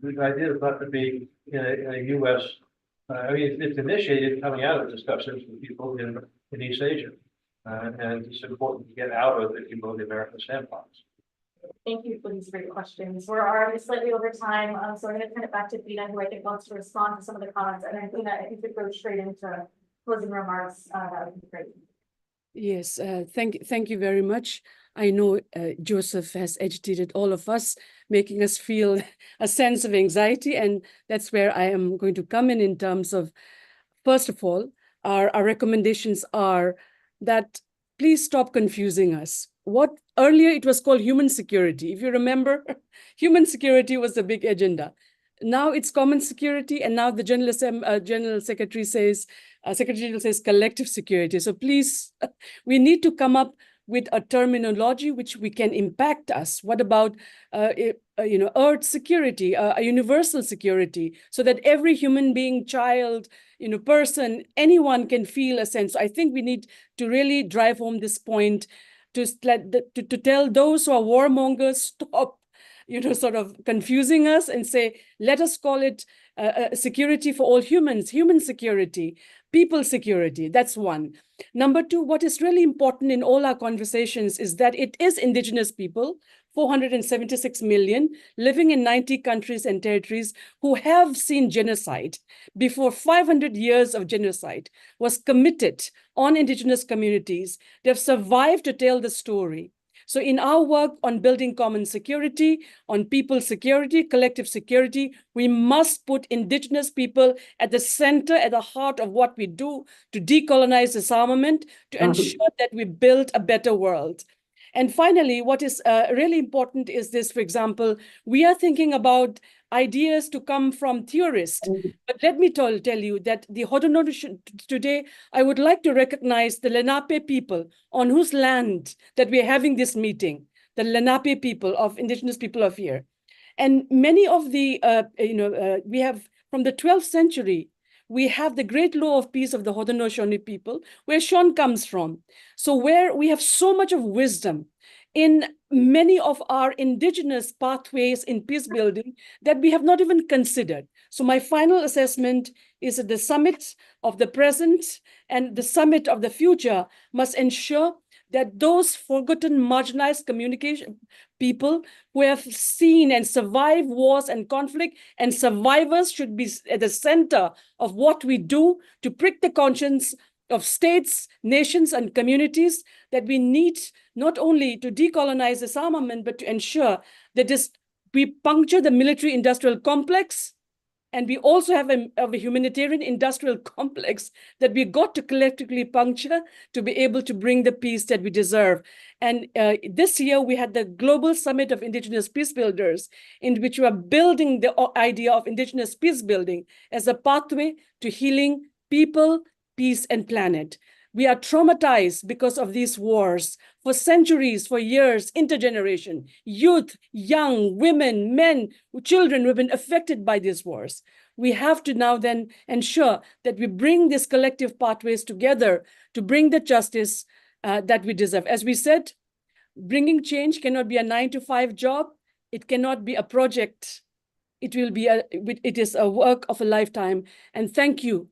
the idea is not to be in a U.S. I mean, it's initiated coming out of discussions with people in East Asia, and it's important to get out of, if you will, the American sandbox. Thank you for these great questions. We're already slightly over time, so I'm going to turn it back to Dina, who I think wants to respond to some of the comments. And then Dina, if you could go straight into closing remarks, that would be great. Yes, thank you very much. I know Joseph has agitated all of us, making us feel a sense of anxiety, and that's where I am going to come in terms of, first of all, our recommendations are that please stop confusing us. What earlier it was called human security. If you remember, human security was the big agenda. Now it's common security, and now the General Secretary says, Secretary General says collective security. So please, we need to come up with a terminology which we can impact us. What about, earth security, a universal security, so that every human being, child, person, anyone can feel a sense. I think we need to really drive home this point to tell those who are warmongers, stop, sort of confusing us, and say, let us call it security for all humans, human security, people security. That's one. Number two, what is really important in all our conversations is that it is indigenous people, 476 million, living in 90 countries and territories, who have seen genocide. Before 500 years of genocide was committed on indigenous communities. They've survived to tell the story. So in our work on building common security, on people security, collective security, we must put indigenous people at the center, at the heart of what we do to decolonize disarmament, to ensure that we build a better world. And finally, what is really important is this, for example, we are thinking about ideas to come from theorists. But let me tell you that the Haudenosaunee today, I would like to recognize the Lenape people on whose land that we are having this meeting, the Lenape people of indigenous people of here. And many of the, we have from the 12th century, we have the great law of peace of the Haudenosaunee people, where Sean comes from. So where we have so much of wisdom in many of our indigenous pathways in peace building that we have not even considered. So my final assessment is that the summit of the present and the summit of the future must ensure that those forgotten, marginalized communication people who have seen and survived wars and conflict, and survivors should be at the center of what we do to prick the conscience of states, nations, and communities, that we need not only to decolonize disarmament, but to ensure that we puncture the military industrial complex. And we also have a humanitarian industrial complex that we got to collectively puncture to be able to bring the peace that we deserve. And this year we had the Global Summit of Indigenous Peace Builders, in which we are building the idea of Indigenous peace building as a pathway to healing people, peace, and planet. We are traumatized because of these wars for centuries, for years, intergeneration, youth, young, women, men, children who have been affected by these wars. We have to now then ensure that we bring these collective pathways together to bring the justice that we deserve. As we said, bringing change cannot be a 9-to-5 job. It cannot be a project. It is a work of a lifetime. And thank you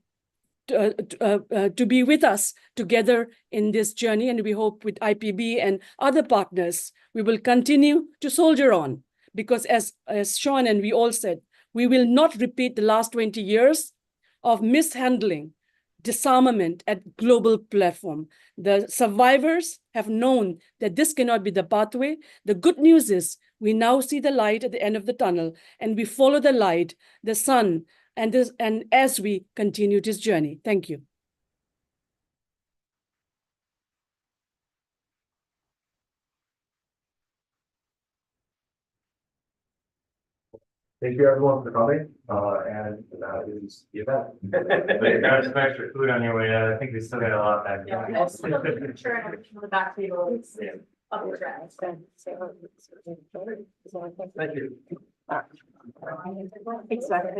to be with us together in this journey. And we hope with IPB and other partners, we will continue to soldier on, because as Sean and we all said, we will not repeat the last 20 years of mishandling disarmament at global platform. The survivors have known that this cannot be the pathway. The good news is we now see the light at the end of the tunnel, and we follow the light, the sun, and as we continue this journey. Thank you. Thank you everyone for coming, and that is the event. Grab some extra food on your way out. I think we still got a lot back. Yeah, we also have the picture and everything on the back table. It's up your tracks. Thank you. Exactly.